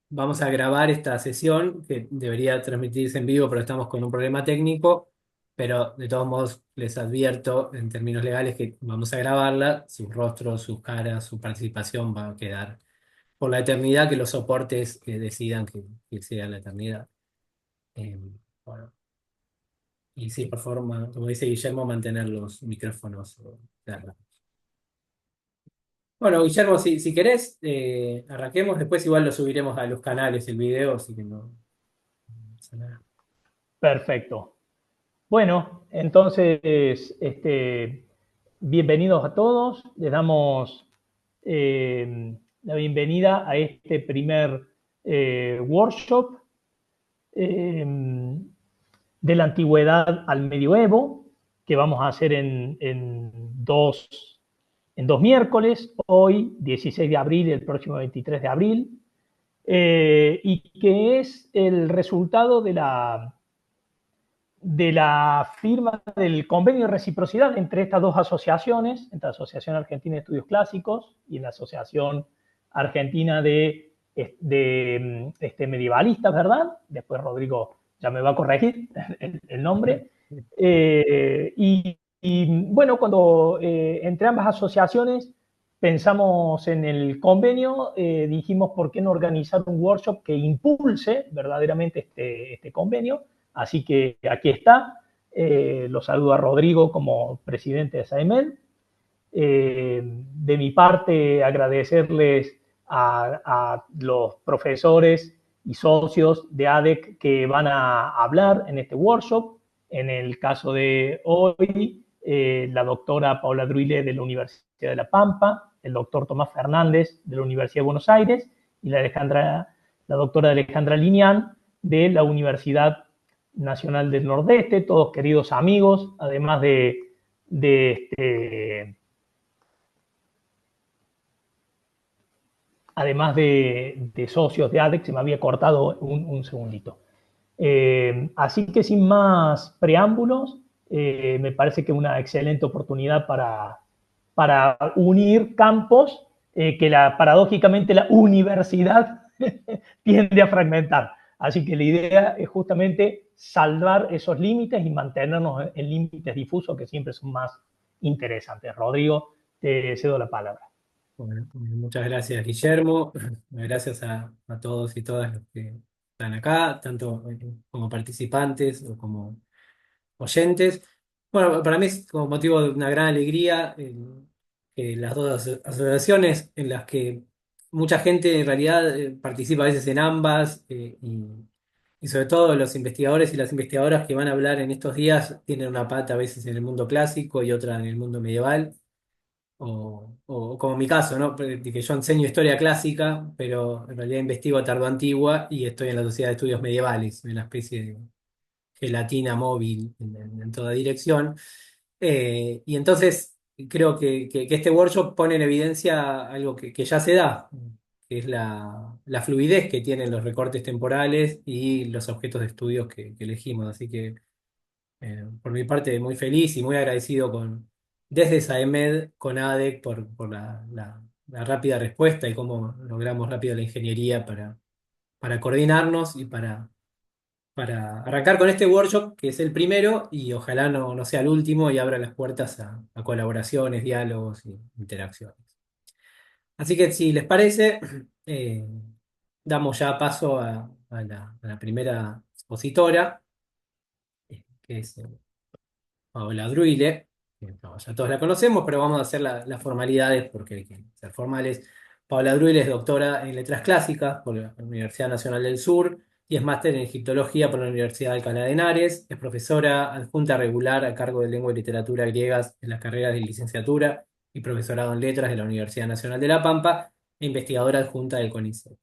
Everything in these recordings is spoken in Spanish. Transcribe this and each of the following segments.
vamos a grabar esta sesión que debería transmitirse en vivo, pero estamos con un problema técnico. Pero de todos modos les advierto en términos legales que vamos a grabarla. Sus rostros, sus caras, su participación va a quedar por la eternidad, que los soportes que decidan que sea la eternidad. Eh, bueno, y sí, por favor, como dice Guillermo, mantener los micrófonos cerrados. Bueno, Guillermo, si querés, arranquemos. Después igual lo subiremos a los canales, el video, así que no pasa nada. Perfecto. Bueno, entonces, bienvenidos a todos. Les damos la bienvenida a este primer workshop eh, de la antigüedad al medioevo, que vamos a hacer en dos miércoles, hoy 16 de abril y el próximo 23 de abril, y que es el resultado de la firma del convenio de reciprocidad entre estas dos asociaciones, entre la Asociación Argentina de Estudios Clásicos y la Asociación Argentina Medievalistas, ¿verdad? Después Rodrigo ya me va a corregir el nombre. Bueno, cuando entre ambas asociaciones pensamos en el convenio, dijimos por qué no organizar un workshop que impulse verdaderamente este convenio. Así que aquí está. Lo saludo a Rodrigo como presidente de SAEMED. De mi parte, agradecerles a los profesores y socios de ADEC que van a hablar en este workshop. En el caso de hoy, la doctora Paula Druile de la Universidad de La Pampa, el doctor Tomás Fernández de la Universidad de Buenos Aires y la doctora Alejandra Linian de la Universidad Nacional del Nordeste, todos queridos amigos, además de de socios de ADEC. Se me había cortado un segundito. Así que sin más preámbulos, me parece que es una excelente oportunidad para unir campos que paradójicamente la universidad tiende a fragmentar. Así que la idea es justamente salvar esos límites y mantenernos en límites difusos que siempre son más interesantes. Rodrigo, te cedo la palabra. Bueno, muchas gracias, Guillermo. Gracias a todos y todas los que están acá, tanto como participantes o como oyentes. Bueno, para mí es como motivo de una gran alegría que las dos asociaciones en las que mucha gente en realidad participa a veces en ambas, y sobre todo los investigadores y las investigadoras que van a hablar en estos días tienen una pata a veces en el mundo clásico y otra en el mundo medieval. O como mi caso, ¿no? De que yo enseño historia clásica, pero en realidad investigo tardo-antigua y estoy en la Sociedad de Estudios Medievales, en una especie de gelatina móvil en toda dirección. Y entonces creo que este workshop pone en evidencia algo que ya se da, que es la fluidez que tienen los recortes temporales y los objetos de estudios que elegimos. Así que por mi parte, muy feliz y muy agradecido desde SAEMED con ADEC por la rápida respuesta y cómo logramos rápido la ingeniería para coordinarnos y para arrancar con este workshop, que es el primero y ojalá no sea el último y abra las puertas a colaboraciones, diálogos y interacciones. Así que si les parece, eh, damos ya paso a la primera expositora, que es Paola Druile, que no, ya todos la conocemos, pero vamos a hacer las formalidades porque hay que ser formales. Paola Druile es doctora en Letras Clásicas por la Universidad Nacional del Sur y es máster en Egiptología por la Universidad de Alcalá de Henares. Es profesora adjunta regular a cargo de Lengua y Literatura griegas en las carreras de licenciatura y profesorado en Letras de la Universidad Nacional de La Pampa e investigadora adjunta del CONICET.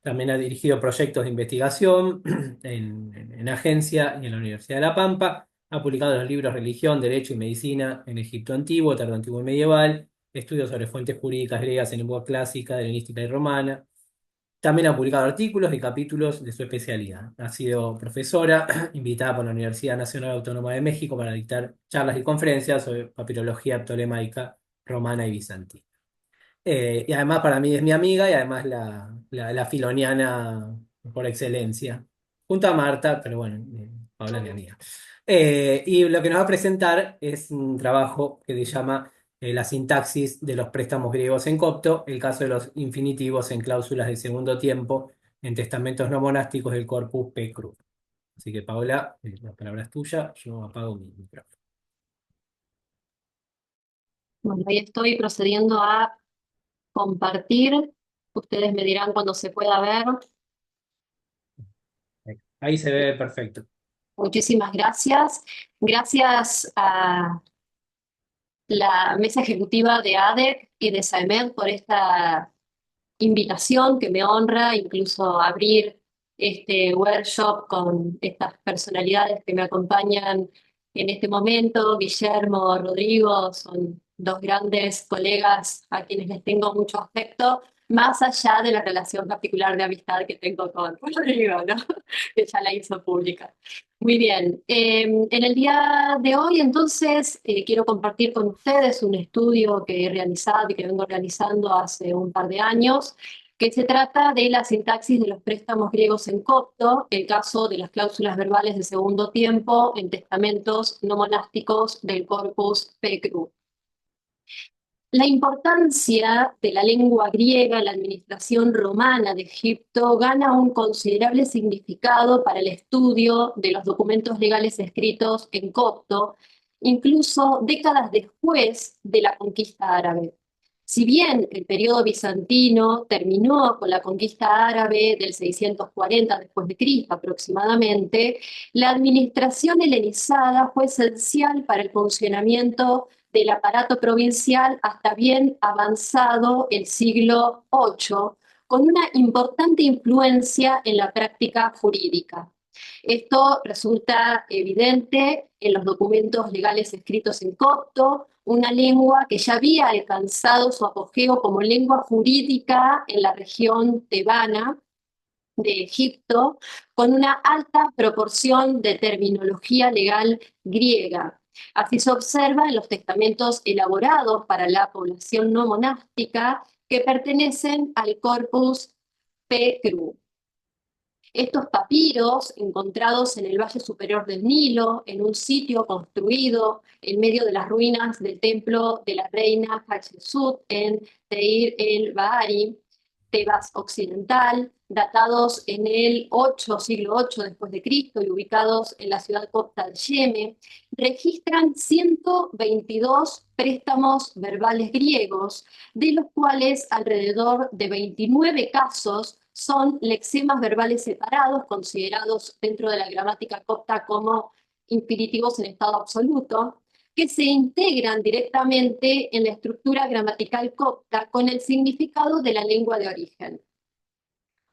También ha dirigido proyectos de investigación en agencia y en la Universidad de La Pampa. Ha publicado los libros Religión, Derecho y Medicina en Egipto Antiguo, Tardo Antiguo y Medieval, estudios sobre fuentes jurídicas griegas en lengua clásica, helenística y romana. También ha publicado artículos y capítulos de su especialidad. Ha sido profesora invitada por la Universidad Nacional Autónoma de México para dictar charlas y conferencias sobre papirología ptolemaica, romana y bizantina. Y además para mí es mi amiga y además la filoniana por excelencia, junto a Marta, pero bueno, Paula es mi amiga. Y lo que nos va a presentar es un trabajo que se llama la sintaxis de los préstamos griegos en copto, el caso de los infinitivos en cláusulas de segundo tiempo en testamentos no monásticos del corpus P. Cruz. Así que Paula, la palabra es tuya, yo apago mi micrófono. Bueno, ahí estoy procediendo a compartir. Ustedes me dirán cuando se pueda ver. Ahí se ve perfecto. Muchísimas gracias. Gracias a la mesa ejecutiva de ADEC y de SAEMED por esta invitación que me honra, incluso abrir este workshop con estas personalidades que me acompañan en este momento. Guillermo, Rodrigo, son dos grandes colegas a quienes les tengo mucho afecto, más allá de la relación particular de amistad que tengo con Rodrigo, ¿no? Que ya la hizo pública. Muy bien. En el día de hoy, entonces, quiero compartir con ustedes un estudio que he realizado y que vengo realizando hace un par de años, que se trata de la sintaxis de los préstamos griegos en copto, el caso de las cláusulas verbales de segundo tiempo en testamentos no monásticos del corpus P.Cru. La importancia de la lengua griega en la administración romana de Egipto gana un considerable significado para el estudio de los documentos legales escritos en copto, incluso décadas después de la conquista árabe. Si bien el periodo bizantino terminó con la conquista árabe del 640 después de Cristo aproximadamente, la administración helenizada fue esencial para el funcionamiento del aparato provincial hasta bien avanzado el siglo VIII, con una importante influencia en la práctica jurídica. Esto resulta evidente en los documentos legales escritos en copto, una lengua que ya había alcanzado su apogeo como lengua jurídica en la región tebana de Egipto, con una alta proporción de terminología legal griega. Así se observa en los testamentos elaborados para la población no monástica que pertenecen al corpus P.Cru. Estos papiros, encontrados en el Valle Superior del Nilo, en un sitio construido en medio de las ruinas del templo de la reina Hatshepsut en Deir el-Bahari, Tebas Occidental, datados en el siglo VIII después de Cristo y ubicados en la ciudad copta de Yeme, registran 122 préstamos verbales griegos, de los cuales alrededor de 29 casos son lexemas verbales separados, considerados dentro de la gramática copta como infinitivos en estado absoluto, que se integran directamente en la estructura gramatical copta con el significado de la lengua de origen.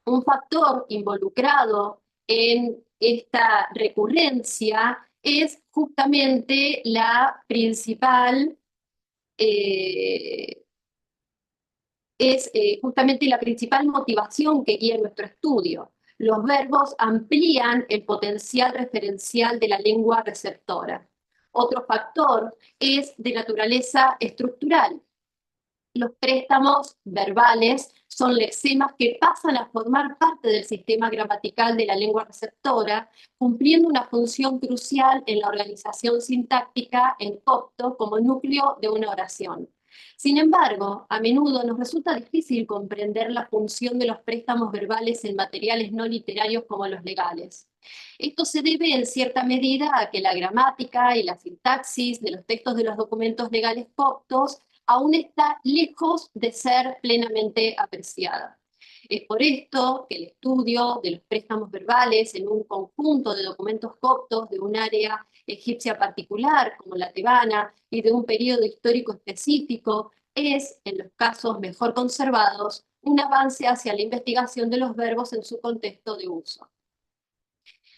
Un factor involucrado en esta recurrencia es justamente la principal motivación que guía nuestro estudio. Los verbos amplían el potencial referencial de la lengua receptora. Otro factor es de naturaleza estructural. Los préstamos verbales son lexemas que pasan a formar parte del sistema gramatical de la lengua receptora, cumpliendo una función crucial en la organización sintáctica en copto como núcleo de una oración. Sin embargo, a menudo nos resulta difícil comprender la función de los préstamos verbales en materiales no literarios como los legales. Esto se debe en cierta medida a que la gramática y la sintaxis de los textos de los documentos legales coptos aún está lejos de ser plenamente apreciada. Es por esto que el estudio de los préstamos verbales en un conjunto de documentos coptos de un área egipcia particular, como la tebana, y de un periodo histórico específico, es, en los casos mejor conservados, un avance hacia la investigación de los verbos en su contexto de uso.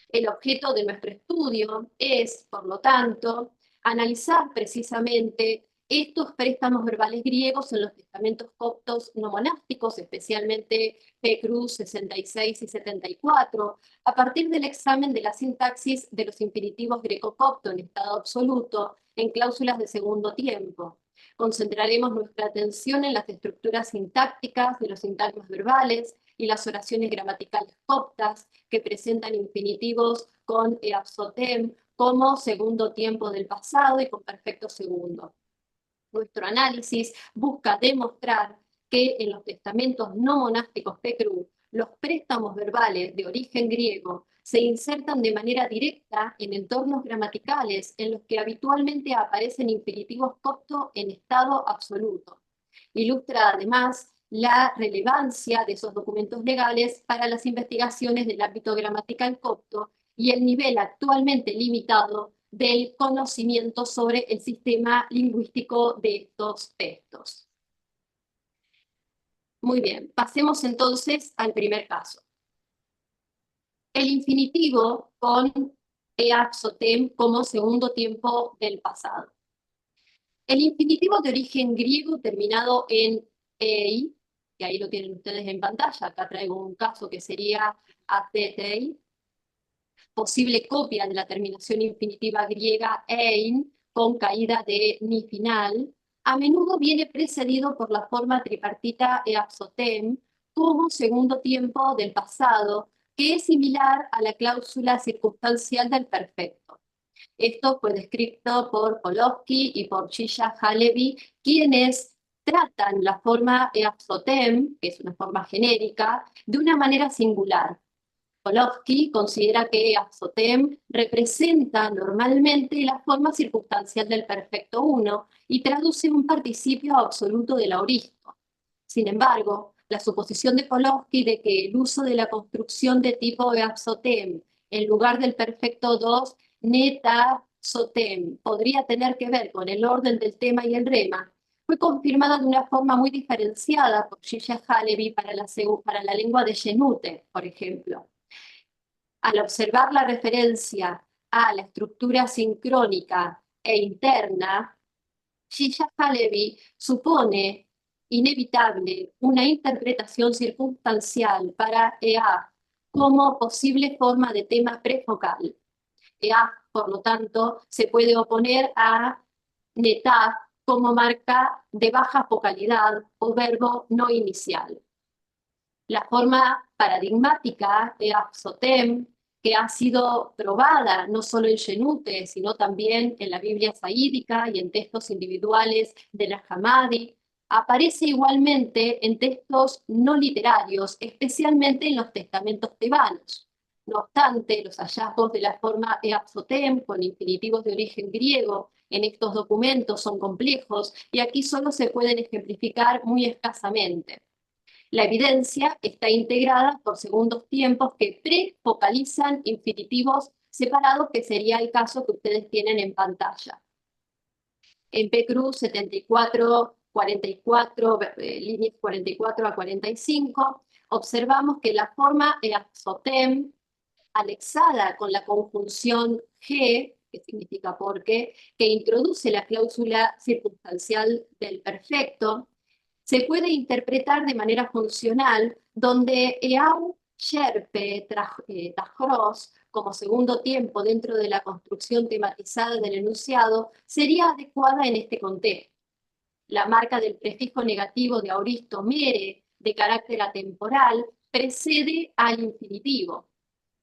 El objeto de nuestro estudio es, por lo tanto, analizar precisamente estos préstamos verbales griegos en los testamentos coptos no monásticos, especialmente P.Cru 66 y 74, a partir del examen de la sintaxis de los infinitivos greco-copto en estado absoluto en cláusulas de segundo tiempo. Concentraremos nuestra atención en las estructuras sintácticas de los sintagmas verbales y las oraciones gramaticales coptas, que presentan infinitivos con eapsotem como segundo tiempo del pasado y con perfecto segundo. Nuestro análisis busca demostrar que en los testamentos no monásticos PECRU, los préstamos verbales de origen griego se insertan de manera directa en entornos gramaticales en los que habitualmente aparecen infinitivos copto en estado absoluto. Ilustra además la relevancia de esos documentos legales para las investigaciones del ámbito gramatical copto y el nivel actualmente limitado del conocimiento sobre el sistema lingüístico de estos textos. Muy bien, pasemos entonces al primer caso. El infinitivo con eapsotem como segundo tiempo del pasado. El infinitivo de origen griego terminado en ei, que ahí lo tienen ustedes en pantalla, acá traigo un caso que sería atetei, posible copia de la terminación infinitiva griega ein, con caída de ni final, a menudo viene precedido por la forma tripartita eapsotem como segundo tiempo del pasado, que es similar a la cláusula circunstancial del perfecto. Esto fue descrito por Polowski y por Zsizsa Halevi, quienes tratan la forma eapsotem, que es una forma genérica, de una manera singular. Polowski considera que eapsotem representa normalmente la forma circunstancial del perfecto 1 y traduce un participio absoluto del aoristo. Sin embargo, la suposición de Polowski de que el uso de la construcción de tipo eapsotem en lugar del perfecto 2 neta sotem podría tener que ver con el orden del tema y el rema fue confirmada de una forma muy diferenciada por Zsizsa Halevi para la lengua de Yenute, por ejemplo. Al observar la referencia a la estructura sincrónica e interna, Zsizsa Halevi supone inevitable una interpretación circunstancial para EA como posible forma de tema prefocal. EA, por lo tanto, se puede oponer a netá como marca de baja focalidad o verbo no inicial. La forma paradigmática de eapsotem, que ha sido probada no solo en Yenute, sino también en la Biblia saídica y en textos individuales de la Hammadi, aparece igualmente en textos no literarios, especialmente en los testamentos tebanos. No obstante, los hallazgos de la forma eapsotem con infinitivos de origen griego en estos documentos son complejos y aquí solo se pueden ejemplificar muy escasamente. La evidencia está integrada por segundos tiempos que prefocalizan infinitivos separados, que sería el caso que ustedes tienen en pantalla. En PCRU 74, 44, líneas 44 a 45, observamos que la forma eapsotem, anexada con la conjunción G, que significa porque, que introduce la cláusula circunstancial del perfecto, se puede interpretar de manera funcional, donde eau yerpe tajros como segundo tiempo dentro de la construcción tematizada del enunciado sería adecuada en este contexto. La marca del prefijo negativo de auristo mere, de carácter atemporal, precede al infinitivo.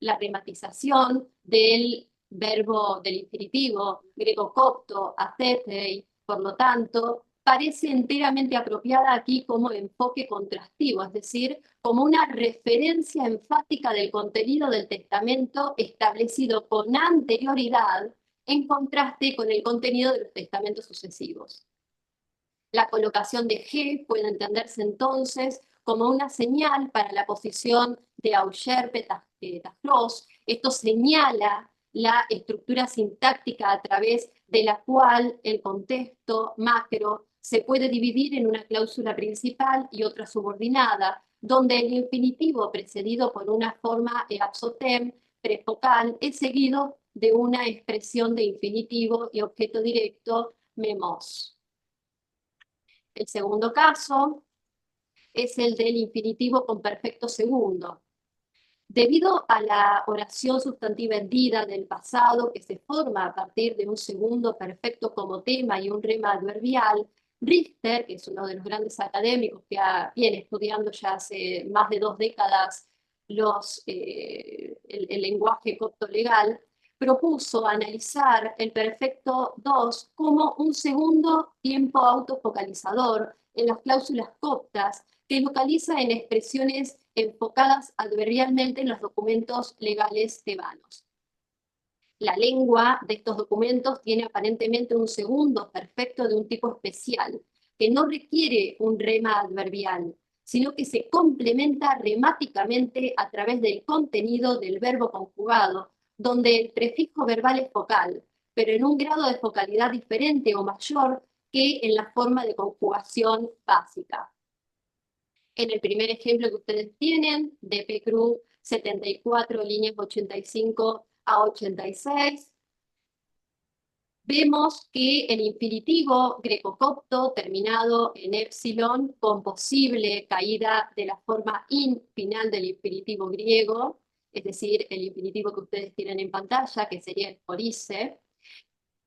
La rematización del verbo del infinitivo greco-copto, athetei, por lo tanto, parece enteramente apropiada aquí como enfoque contrastivo, es decir, como una referencia enfática del contenido del testamento establecido con anterioridad en contraste con el contenido de los testamentos sucesivos. La colocación de G puede entenderse entonces como una señal para la posición de Auger-Petachlos. Esto señala la estructura sintáctica a través de la cual el contexto macro se puede dividir en una cláusula principal y otra subordinada, donde el infinitivo precedido por una forma eapsotem prefocal es seguido de una expresión de infinitivo y objeto directo memos. El segundo caso es el del infinitivo con perfecto segundo. Debido a la oración sustantiva hendida del pasado, que se forma a partir de un segundo perfecto como tema y un rema adverbial, Richter, que es uno de los grandes académicos que viene estudiando ya hace más de 2 décadas el lenguaje copto legal, propuso analizar el perfecto 2 como un segundo tiempo autofocalizador en las cláusulas coptas que localiza en expresiones enfocadas adverbialmente en los documentos legales tebanos. La lengua de estos documentos tiene aparentemente un segundo perfecto de un tipo especial, que no requiere un rema adverbial, sino que se complementa remáticamente a través del contenido del verbo conjugado, donde el prefijo verbal es focal, pero en un grado de focalidad diferente o mayor que en la forma de conjugación básica. En el primer ejemplo que ustedes tienen, de PCRU 74, líneas 85 a 86, vemos que el infinitivo greco-copto terminado en épsilon con posible caída de la forma in final del infinitivo griego, es decir, el infinitivo que ustedes tienen en pantalla, que sería el police.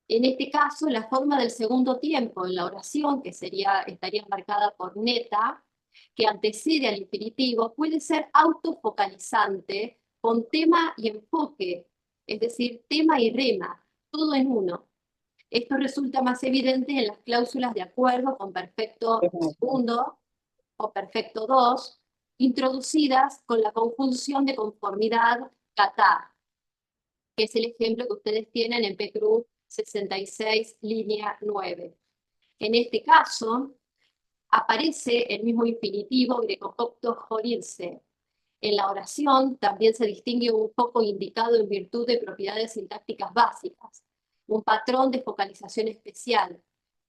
En este caso, la forma del segundo tiempo en la oración, que estaría marcada por neta, que antecede al infinitivo, puede ser autofocalizante con tema y enfoque, es decir, tema y rema, todo en uno. Esto resulta más evidente en las cláusulas de acuerdo con perfecto segundo o perfecto 2, introducidas con la conjunción de conformidad kata, que es el ejemplo que ustedes tienen en PCRU 66, línea 9. En este caso, aparece el mismo infinitivo greco-copto jorirse. En la oración también se distingue un foco indicado en virtud de propiedades sintácticas básicas, un patrón de focalización especial,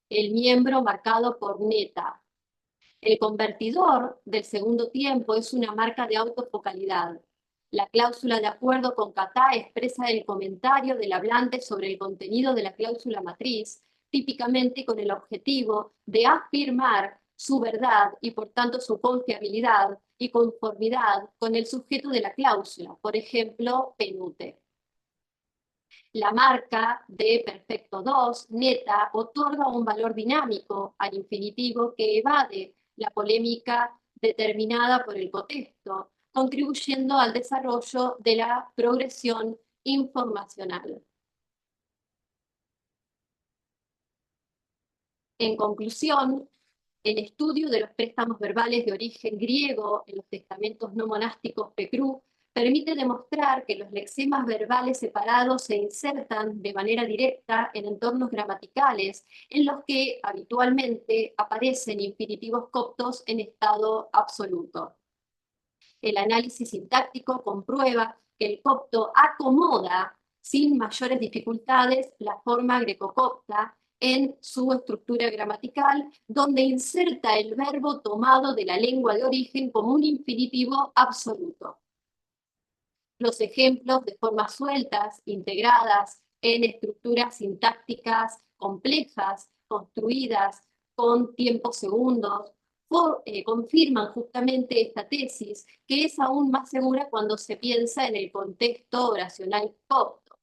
el miembro marcado por neta. El convertidor del segundo tiempo es una marca de autofocalidad. La cláusula de acuerdo con kata expresa el comentario del hablante sobre el contenido de la cláusula matriz, típicamente con el objetivo de afirmar su verdad y por tanto su confiabilidad y conformidad con el sujeto de la cláusula, por ejemplo, penute. La marca de perfecto 2, neta, otorga un valor dinámico al infinitivo que evade la polémica determinada por el contexto, contribuyendo al desarrollo de la progresión informacional. En conclusión, el estudio de los préstamos verbales de origen griego en los testamentos no monásticos PCRU permite demostrar que los lexemas verbales separados se insertan de manera directa en entornos gramaticales en los que habitualmente aparecen infinitivos coptos en estado absoluto. El análisis sintáctico comprueba que el copto acomoda sin mayores dificultades la forma greco-copta en su estructura gramatical, donde inserta el verbo tomado de la lengua de origen como un infinitivo absoluto. Los ejemplos de formas sueltas, integradas en estructuras sintácticas complejas, construidas con tiempos segundos, confirman justamente esta tesis, que es aún más segura cuando se piensa en el contexto oracional copto.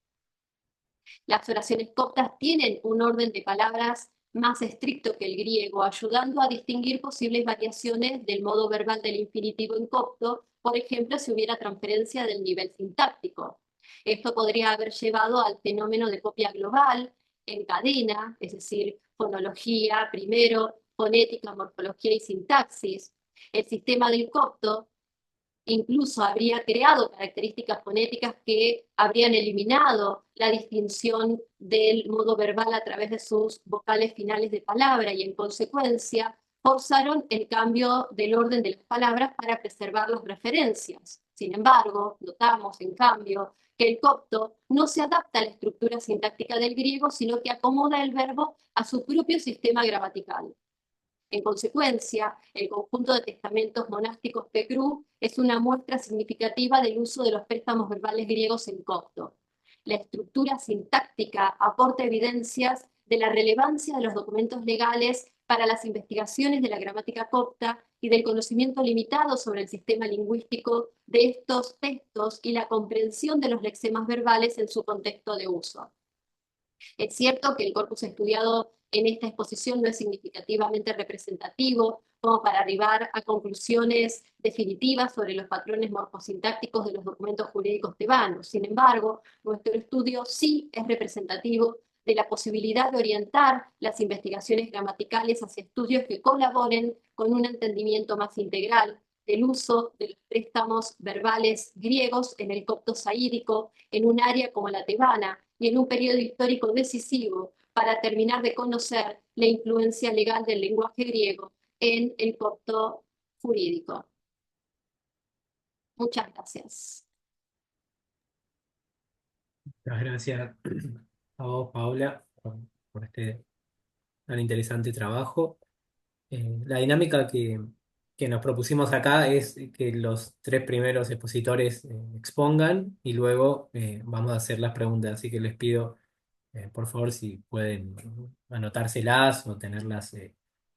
Las oraciones coptas tienen un orden de palabras más estricto que el griego, ayudando a distinguir posibles variaciones del modo verbal del infinitivo en copto, por ejemplo, si hubiera transferencia del nivel sintáctico. Esto podría haber llevado al fenómeno de copia global en cadena, es decir, fonología primero, fonética, morfología y sintaxis. El sistema del copto incluso habría creado características fonéticas que habrían eliminado la distinción del modo verbal a través de sus vocales finales de palabra y en consecuencia forzaron el cambio del orden de las palabras para preservar las referencias. Sin embargo, notamos en cambio que el copto no se adapta a la estructura sintáctica del griego, sino que acomoda el verbo a su propio sistema gramatical. En consecuencia, el conjunto de testamentos monásticos PCRU es una muestra significativa del uso de los préstamos verbales griegos en copto. La estructura sintáctica aporta evidencias de la relevancia de los documentos legales para las investigaciones de la gramática copta y del conocimiento limitado sobre el sistema lingüístico de estos textos y la comprensión de los lexemas verbales en su contexto de uso. Es cierto que el corpus estudiado en esta exposición no es significativamente representativo como para arribar a conclusiones definitivas sobre los patrones morfosintácticos de los documentos jurídicos tebanos. Sin embargo, nuestro estudio sí es representativo de la posibilidad de orientar las investigaciones gramaticales hacia estudios que colaboren con un entendimiento más integral del uso de los préstamos verbales griegos en el copto saídico, en un área como la tebana y en un periodo histórico decisivo para terminar de conocer la influencia legal del lenguaje griego en el copto jurídico. Muchas gracias. Muchas gracias a vos, Paula, por este tan interesante trabajo. La dinámica que nos propusimos acá es que los tres primeros expositores expongan y luego vamos a hacer las preguntas. Así que les pido, por favor, si pueden anotárselas o tenerlas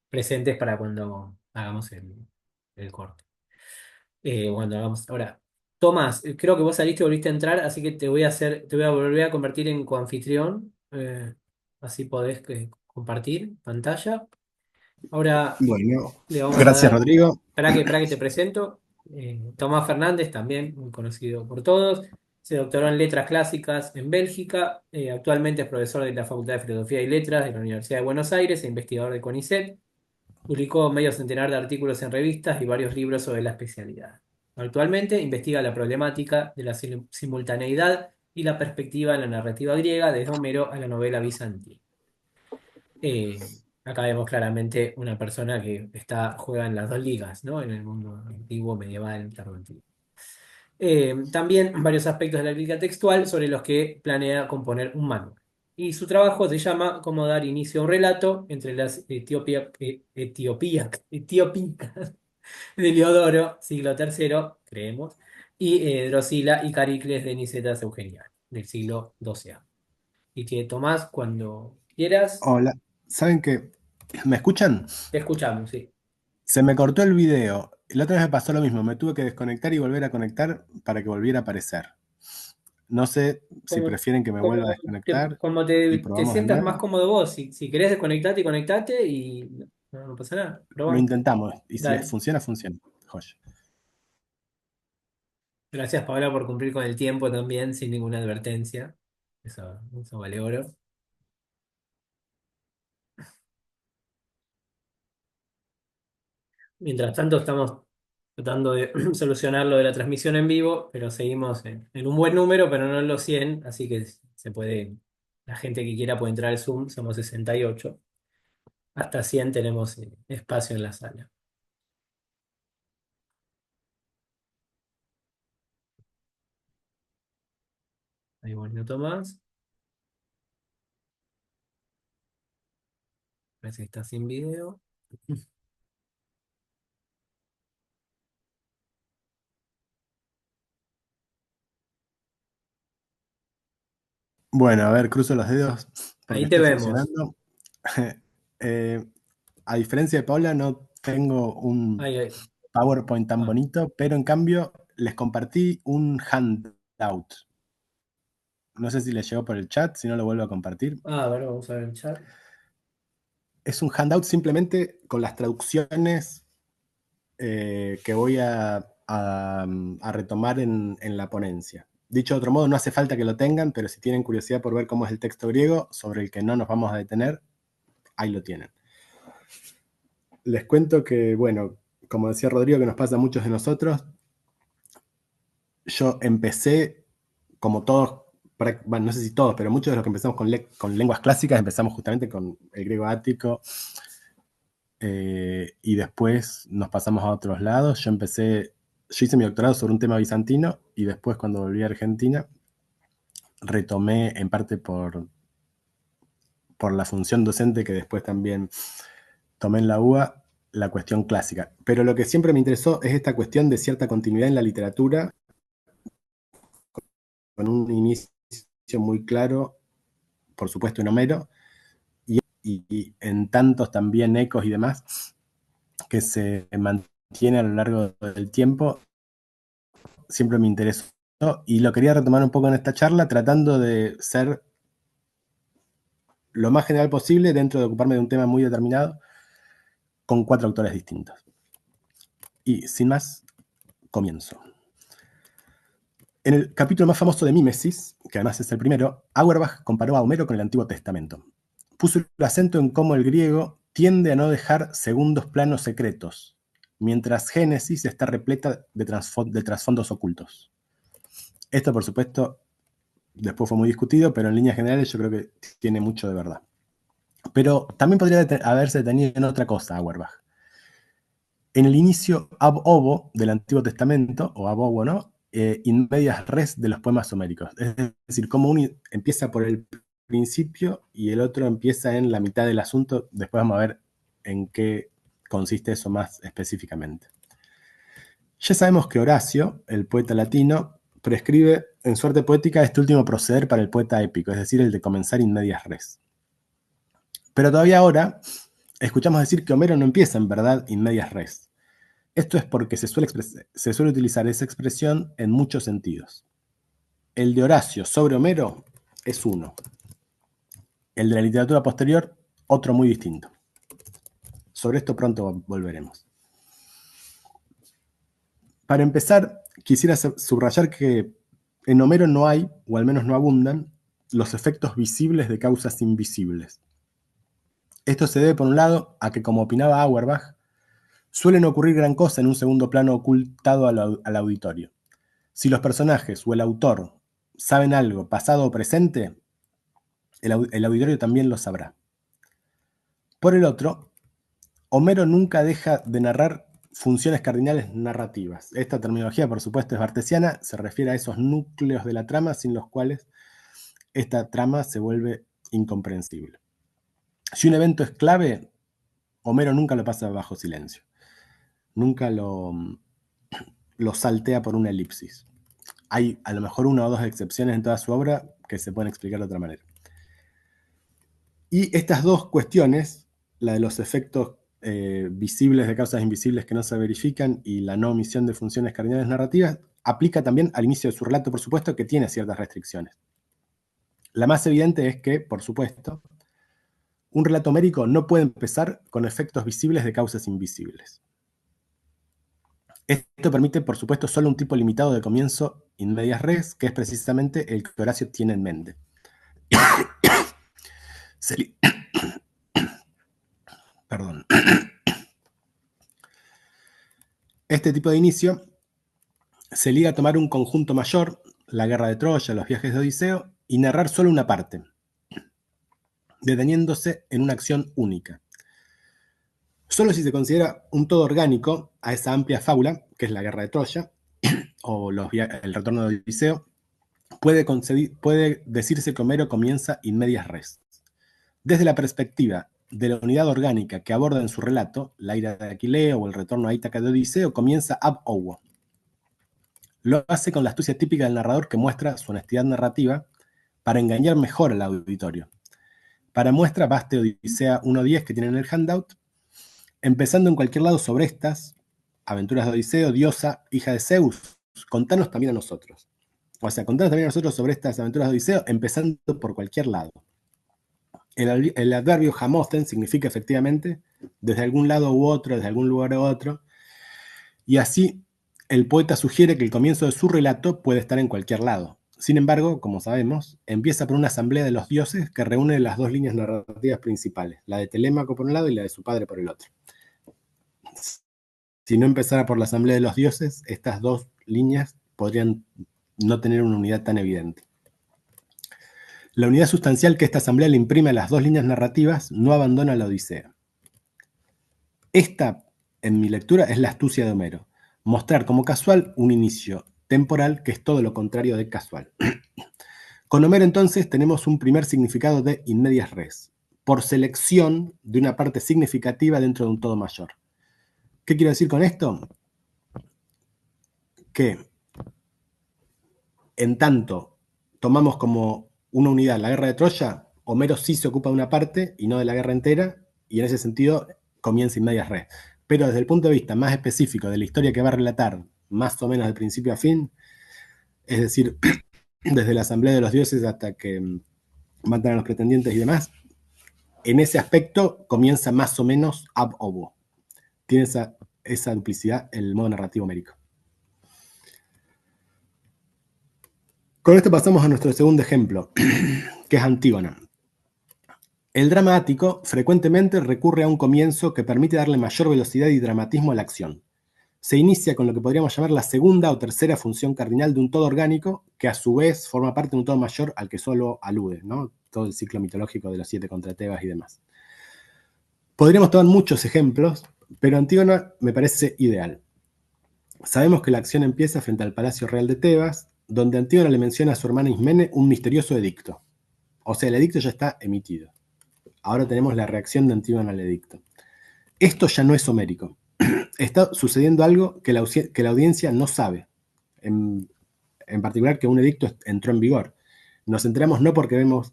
presentes para cuando hagamos el corte. Cuando hagamos. Ahora, Tomás, creo que vos saliste y volviste a entrar, así que te voy a volver a convertir en coanfitrión. Así podés compartir pantalla. Ahora Bueno, le vamos a gracias dar, Rodrigo. para que te presento, Tomás Fernández, también muy conocido por todos, se doctoró en Letras Clásicas en Bélgica, actualmente es profesor de la Facultad de Filosofía y Letras de la Universidad de Buenos Aires e investigador de CONICET, publicó medio centenar de artículos en revistas y varios libros sobre la especialidad. Actualmente investiga la problemática de la simultaneidad y la perspectiva en la narrativa griega desde Homero a la novela bizantina. Acá vemos claramente una persona que juega en las dos ligas, ¿no? En el mundo antiguo, medieval, tardío. También varios aspectos de la crítica textual sobre los que planea componer un manual. Y su trabajo se llama Cómo dar inicio a un relato entre las etiopíacas de Leodoro, siglo III, creemos, y Drusila y Caricles de Nicetas Eugenianas, del siglo XII. Y que Tomás, cuando quieras, Hola, ¿saben qué? ¿Me escuchan? te escuchamos, sí. Se me cortó el video. La otra vez me pasó lo mismo, me tuve que desconectar y volver a conectar para que volviera a aparecer. No sé si Como, prefieren que me vuelva a desconectar y te probamos de sientas más nuevo. cómodo vos. Si querés desconectarte y conectate y no pasa nada. Lo Probá. intentamos y si Dale. funciona, funciona. Joya. Gracias, Paola, por cumplir con el tiempo también, sin ninguna advertencia. Eso vale oro. Mientras tanto, estamos tratando de solucionar lo de la transmisión en vivo, pero seguimos en un buen número, pero no en los 100, así que se puede, la gente que quiera puede entrar al Zoom, somos 68. Hasta 100 tenemos espacio en la sala. Ahí un minuto más. Parece que está sin video. Bueno, a ver, cruzo los dedos porque Ahí te esté vemos. funcionando. Eh, a diferencia de Paula, no tengo un Ahí, ahí. PowerPoint tan Ah, bonito, pero en cambio les compartí un handout. No sé si les llegó por el chat, si no lo vuelvo a compartir. a ver, vamos a ver el chat. Es un handout simplemente con las traducciones que voy a retomar en la ponencia. Dicho de otro modo, no hace falta que lo tengan, pero si tienen curiosidad por ver cómo es el texto griego, sobre el que no nos vamos a detener, ahí lo tienen. Les cuento que, bueno, como decía Rodrigo, que nos pasa a muchos de nosotros, yo empecé, como todos, bueno, no sé si todos, pero muchos de los que empezamos con lenguas clásicas empezamos justamente con el griego ático, y después nos pasamos a otros lados. Yo hice mi doctorado sobre un tema bizantino y después cuando volví a Argentina retomé en parte por la función docente que después también tomé en la UBA, la cuestión clásica. Pero lo que siempre me interesó es esta cuestión de cierta continuidad en la literatura, con un inicio muy claro, por supuesto en Homero, y en tantos también ecos y demás, que se mantiene a lo largo del tiempo. Siempre me interesó y lo quería retomar un poco en esta charla, tratando de ser lo más general posible dentro de ocuparme de un tema muy determinado con 4 autores distintos. Y sin más, comienzo. En el capítulo más famoso de Mímesis, que además es el primero, Auerbach comparó a Homero con el Antiguo Testamento. Puso el acento en cómo el griego tiende a no dejar segundos planos secretos, mientras Génesis está repleta de trasfondos ocultos. Esto, por supuesto, después fue muy discutido, pero en líneas generales yo creo que tiene mucho de verdad. Pero también podría haberse detenido en otra cosa, Auerbach. En el inicio ab ovo del Antiguo Testamento, o ab ovo, ¿no? In medias res de los poemas homéricos. Es decir, como uno empieza por el principio y el otro empieza en la mitad del asunto. Después vamos a ver en qué consiste eso más específicamente. Ya sabemos que Horacio, el poeta latino, prescribe en su arte poética este último proceder para el poeta épico, es decir, el de comenzar in medias res. Pero todavía ahora escuchamos decir que Homero no empieza en verdad in medias res. Esto es porque se suele utilizar esa expresión en muchos sentidos. El de Horacio sobre Homero es uno. El de la literatura posterior, otro muy distinto. Sobre esto pronto volveremos. Para empezar, quisiera subrayar que en Homero no hay, o al menos no abundan, los efectos visibles de causas invisibles. Esto se debe, por un lado, a que, como opinaba Auerbach, suelen ocurrir gran cosa en un segundo plano ocultado al auditorio. Si los personajes o el autor saben algo, pasado o presente, el auditorio también lo sabrá. Por el otro, Homero nunca deja de narrar funciones cardinales narrativas. Esta terminología, por supuesto, es bartesiana, se refiere a esos núcleos de la trama sin los cuales esta trama se vuelve incomprensible. Si un evento es clave, Homero nunca lo pasa bajo silencio. Nunca lo saltea por una elipsis. Hay a lo mejor una o dos excepciones en toda su obra que se pueden explicar de otra manera. Y estas dos cuestiones, la de los efectos visibles de causas invisibles que no se verifican y la no omisión de funciones cardinales narrativas, aplica también al inicio de su relato, por supuesto, que tiene ciertas restricciones. La más evidente es que, por supuesto, un relato homérico no puede empezar con efectos visibles de causas invisibles. Esto permite, por supuesto, solo un tipo limitado de comienzo in medias res, que es precisamente el que Horacio tiene en mente. Perdón. Este tipo de inicio se liga a tomar un conjunto mayor, la guerra de Troya, los viajes de Odiseo, y narrar solo una parte, deteniéndose en una acción única. Solo si se considera un todo orgánico a esa amplia fábula, que es la guerra de Troya, o el retorno de Odiseo, puede decirse que Homero comienza in medias res. Desde la perspectiva de la unidad orgánica que aborda en su relato, la ira de Aquileo o el retorno a Ítaca de Odiseo, comienza ab ovo. Lo hace con la astucia típica del narrador que muestra su honestidad narrativa para engañar mejor al auditorio. Para muestra, baste Odisea 1.10 que tienen en el handout, empezando en cualquier lado sobre estas, aventuras de Odiseo, diosa, hija de Zeus, contanos también a nosotros. O sea, contanos también a nosotros sobre estas aventuras de Odiseo, empezando por cualquier lado. El adverbio hamosten significa efectivamente desde algún lado u otro, desde algún lugar u otro, y así el poeta sugiere que el comienzo de su relato puede estar en cualquier lado. Sin embargo, como sabemos, empieza por una asamblea de los dioses que reúne las dos líneas narrativas principales, la de Telémaco por un lado y la de su padre por el otro. Si no empezara por la asamblea de los dioses, estas dos líneas podrían no tener una unidad tan evidente. La unidad sustancial que esta asamblea le imprime a las dos líneas narrativas no abandona la Odisea. Esta, en mi lectura, es la astucia de Homero. Mostrar como casual un inicio temporal que es todo lo contrario de casual. Con Homero, entonces, tenemos un primer significado de in medias res, por selección de una parte significativa dentro de un todo mayor. ¿Qué quiero decir con esto? Que en tanto tomamos como una unidad la guerra de Troya, Homero sí se ocupa de una parte y no de la guerra entera, y en ese sentido comienza in medias res. Pero desde el punto de vista más específico de la historia que va a relatar, más o menos de principio a fin, es decir, desde la asamblea de los dioses hasta que matan a los pretendientes y demás, en ese aspecto comienza más o menos ab ovo. Tiene esa duplicidad el modo narrativo homérico. Con esto pasamos a nuestro segundo ejemplo, que es Antígona. El drama ático frecuentemente recurre a un comienzo que permite darle mayor velocidad y dramatismo a la acción. Se inicia con lo que podríamos llamar la segunda o tercera función cardinal de un todo orgánico, que a su vez forma parte de un todo mayor al que solo alude, ¿no? Todo el ciclo mitológico de los 7 contra Tebas y demás. Podríamos tomar muchos ejemplos, pero Antígona me parece ideal. Sabemos que la acción empieza frente al Palacio Real de Tebas, donde Antígona le menciona a su hermana Ismene un misterioso edicto. O sea, el edicto ya está emitido. Ahora tenemos la reacción de Antígona al edicto. Esto ya no es homérico. Está sucediendo algo que la audiencia no sabe. En particular, que un edicto entró en vigor. Nos enteramos no porque vemos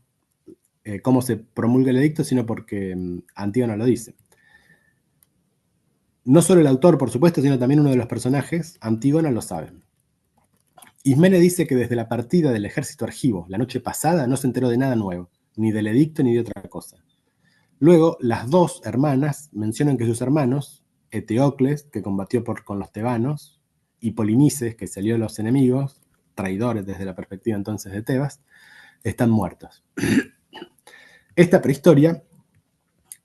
cómo se promulga el edicto, sino porque Antígona lo dice. No solo el autor, por supuesto, sino también uno de los personajes, Antígona, lo sabe. Ismene dice que desde la partida del ejército argivo la noche pasada no se enteró de nada nuevo, ni del edicto ni de otra cosa. Luego, las dos hermanas mencionan que sus hermanos, Eteocles, que combatió con los tebanos, y Polinices, que salió de los enemigos, traidores desde la perspectiva entonces de Tebas, están muertos. Esta prehistoria,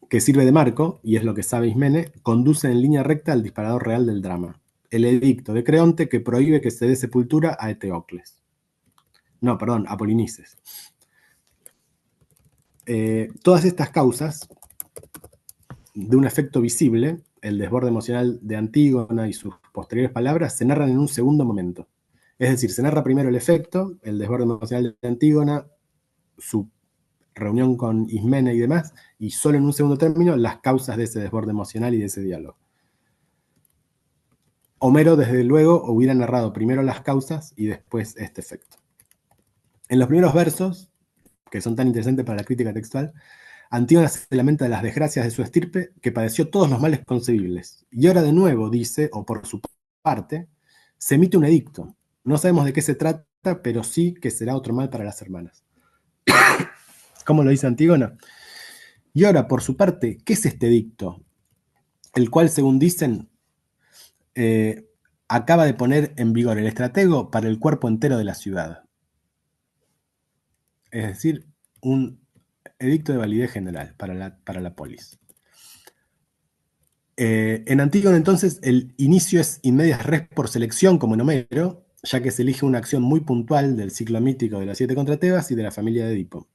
que sirve de marco, y es lo que sabe Ismene, conduce en línea recta al disparador real del drama, el edicto de Creonte que prohíbe que se dé sepultura a Eteocles. No, perdón, a Polinices. Todas estas causas de un efecto visible, el desborde emocional de Antígona y sus posteriores palabras, se narran en un segundo momento. Es decir, se narra primero el efecto, el desborde emocional de Antígona, su reunión con Ismene y demás, y solo en un segundo término las causas de ese desborde emocional y de ese diálogo. Homero, desde luego, hubiera narrado primero las causas y después este efecto. En los primeros versos, que son tan interesantes para la crítica textual, Antígona se lamenta de las desgracias de su estirpe, que padeció todos los males concebibles. Y ahora de nuevo dice, o por su parte, se emite un edicto. No sabemos de qué se trata, pero sí que será otro mal para las hermanas. ¿Cómo lo dice Antígona? Y ahora, por su parte, ¿qué es este edicto? El cual, según dicen, acaba de poner en vigor el estratego para el cuerpo entero de la ciudad. Es decir, un edicto de validez general para la polis. En Antígona, entonces, el inicio es in medias res por selección, como en Homero, ya que se elige una acción muy puntual del ciclo mítico de las 7 contra Tebas y de la familia de Edipo.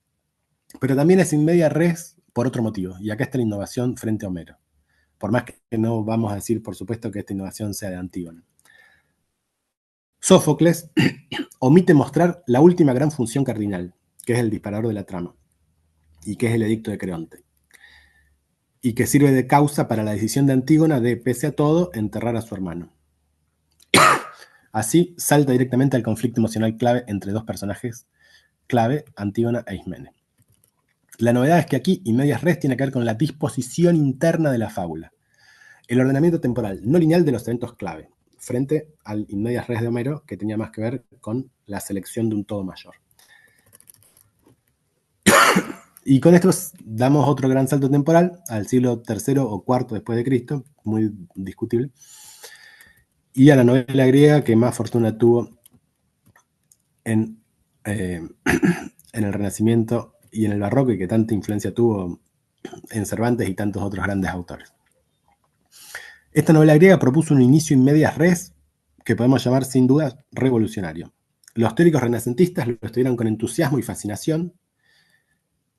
Pero también es in medias res por otro motivo, y acá está la innovación frente a Homero. Por más que no vamos a decir, por supuesto, que esta innovación sea de Antígona. Sófocles omite mostrar la última gran función cardinal, que es el disparador de la trama, y que es el edicto de Creonte, y que sirve de causa para la decisión de Antígona de, pese a todo, enterrar a su hermano. Así, salta directamente al conflicto emocional clave entre dos personajes clave, Antígona e Ismene. La novedad es que aquí, in medias res, tiene que ver con la disposición interna de la fábula, el ordenamiento temporal no lineal de los eventos clave, frente al in medias res de Homero, que tenía más que ver con la selección de un todo mayor. Y con esto damos otro gran salto temporal al siglo III o IV después de Cristo, muy discutible, y a la novela griega que más fortuna tuvo en el Renacimiento y en el Barroco, y que tanta influencia tuvo en Cervantes y tantos otros grandes autores. Esta novela griega propuso un inicio in medias res que podemos llamar sin duda revolucionario. Los teóricos renacentistas lo estudiaron con entusiasmo y fascinación,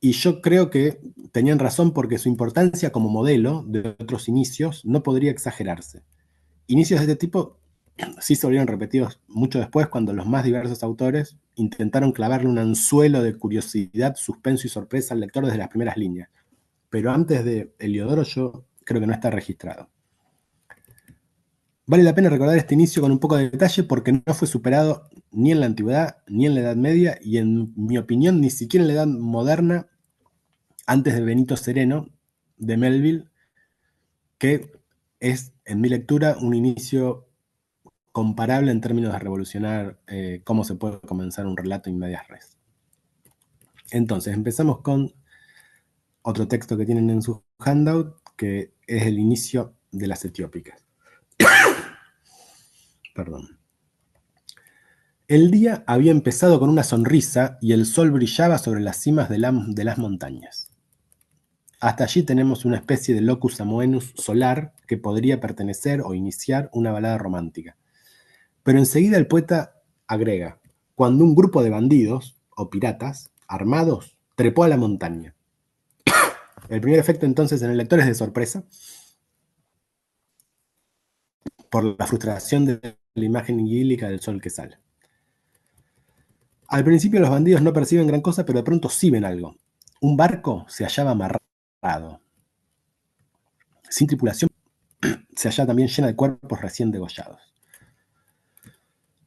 y yo creo que tenían razón porque su importancia como modelo de otros inicios no podría exagerarse. Inicios de este tipo sí se volvieron repetidos mucho después, cuando los más diversos autores intentaron clavarle un anzuelo de curiosidad, suspenso y sorpresa al lector desde las primeras líneas. Pero antes de Heliodoro yo creo que no está registrado. Vale la pena recordar este inicio con un poco de detalle porque no fue superado ni en la antigüedad, ni en la Edad Media, y en mi opinión ni siquiera en la Edad Moderna, antes de Benito Sereno, de Melville, que es, en mi lectura, un inicio comparable en términos de revolucionar cómo se puede comenzar un relato in medias res. Entonces, empezamos con otro texto que tienen en su handout, que es el inicio de las etiópicas. Perdón. El día había empezado con una sonrisa y el sol brillaba sobre las cimas de las montañas. Hasta allí tenemos una especie de locus amoenus solar que podría pertenecer o iniciar una balada romántica. Pero enseguida el poeta agrega, cuando un grupo de bandidos o piratas armados trepó a la montaña. El primer efecto entonces en el lector es de sorpresa por la frustración de la imagen idílica del sol que sale. Al principio los bandidos no perciben gran cosa, pero de pronto sí ven algo. Un barco se hallaba amarrado, sin tripulación, se hallaba también llena de cuerpos recién degollados.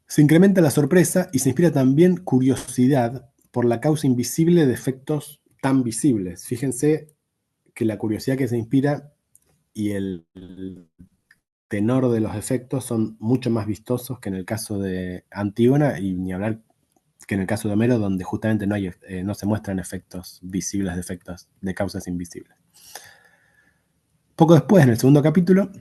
Se incrementa la sorpresa y se inspira también curiosidad por la causa invisible de efectos tan visibles. Fíjense que la curiosidad que se inspira y el tenor de los efectos son mucho más vistosos que en el caso de Antígona, y ni hablar que en el caso de Homero, donde justamente no se muestran efectos visibles de causas invisibles. Poco después, en el segundo capítulo,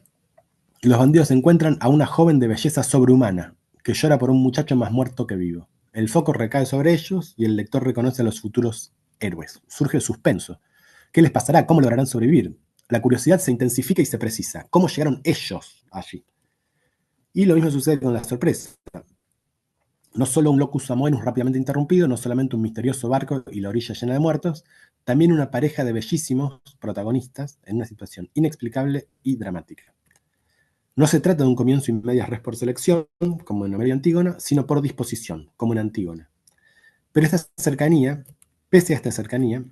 los bandidos encuentran a una joven de belleza sobrehumana, que llora por un muchacho más muerto que vivo. El foco recae sobre ellos y el lector reconoce a los futuros héroes. Surge el suspenso. ¿Qué les pasará? ¿Cómo lograrán sobrevivir? La curiosidad se intensifica y se precisa. ¿Cómo llegaron ellos allí? Y lo mismo sucede con la sorpresa. No solo un locus amoenus rápidamente interrumpido, no solamente un misterioso barco y la orilla llena de muertos, también una pareja de bellísimos protagonistas en una situación inexplicable y dramática. No se trata de un comienzo y medias res por selección, como en Homero y Antígona, sino por disposición, como en Antígona. Pero pese a esta cercanía,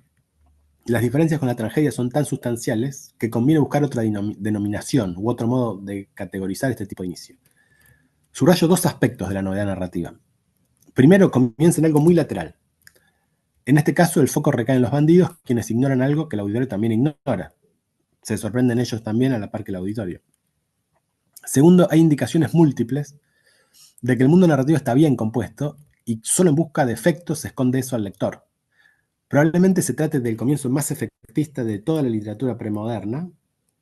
las diferencias con la tragedia son tan sustanciales que conviene buscar otra denominación u otro modo de categorizar este tipo de inicio. Subrayo dos aspectos de la novedad narrativa. Primero, comienza en algo muy lateral. En este caso, el foco recae en los bandidos, quienes ignoran algo que el auditorio también ignora. Se sorprenden ellos también a la par que el auditorio. Segundo, hay indicaciones múltiples de que el mundo narrativo está bien compuesto y solo en busca de efectos se esconde eso al lector. Probablemente se trate del comienzo más efectista de toda la literatura premoderna,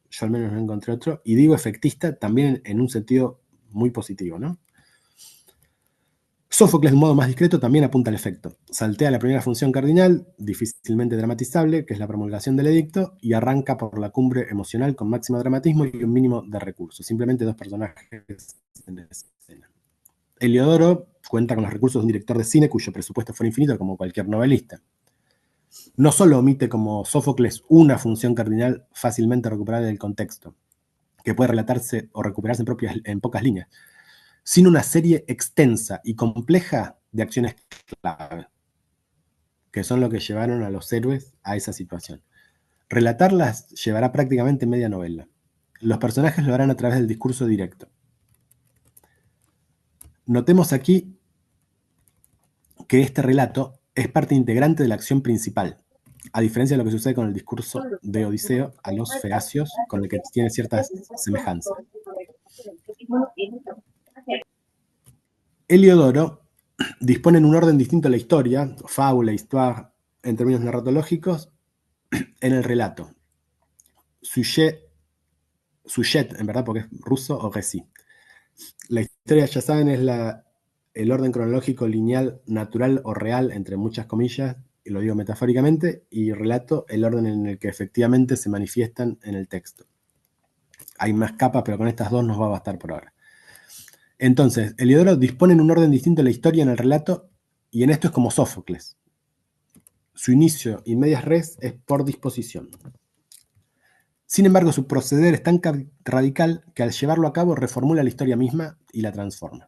yo al menos no encontré otro, y digo efectista también en un sentido muy positivo, ¿no? Sófocles, de un modo más discreto, también apunta al efecto. Saltea la primera función cardinal, difícilmente dramatizable, que es la promulgación del edicto, y arranca por la cumbre emocional con máximo dramatismo y un mínimo de recursos. Simplemente dos personajes en escena. Heliodoro cuenta con los recursos de un director de cine cuyo presupuesto fue infinito, como cualquier novelista. No solo omite como Sófocles una función cardinal fácilmente recuperable del contexto, que puede relatarse o recuperarse en pocas líneas, sino una serie extensa y compleja de acciones clave, que son lo que llevaron a los héroes a esa situación. Relatarlas llevará prácticamente media novela. Los personajes lo harán a través del discurso directo. Notemos aquí que este relato es parte integrante de la acción principal, a diferencia de lo que sucede con el discurso de Odiseo a los feacios, con el que tiene ciertas semejanzas. Heliodoro dispone en un orden distinto a la historia, fábula, histoire, en términos narratológicos, en el relato. Sujet, en verdad, porque es ruso, o récit. La historia, ya saben, es el orden cronológico lineal, natural o real, entre muchas comillas, y lo digo metafóricamente, y relato, el orden en el que efectivamente se manifiestan en el texto. Hay más capas, pero con estas dos nos va a bastar por ahora. Entonces, Heliodoro dispone en un orden distinto a la historia en el relato, y en esto es como Sófocles. Su inicio y medias res es por disposición. Sin embargo, su proceder es tan radical que al llevarlo a cabo reformula la historia misma y la transforma.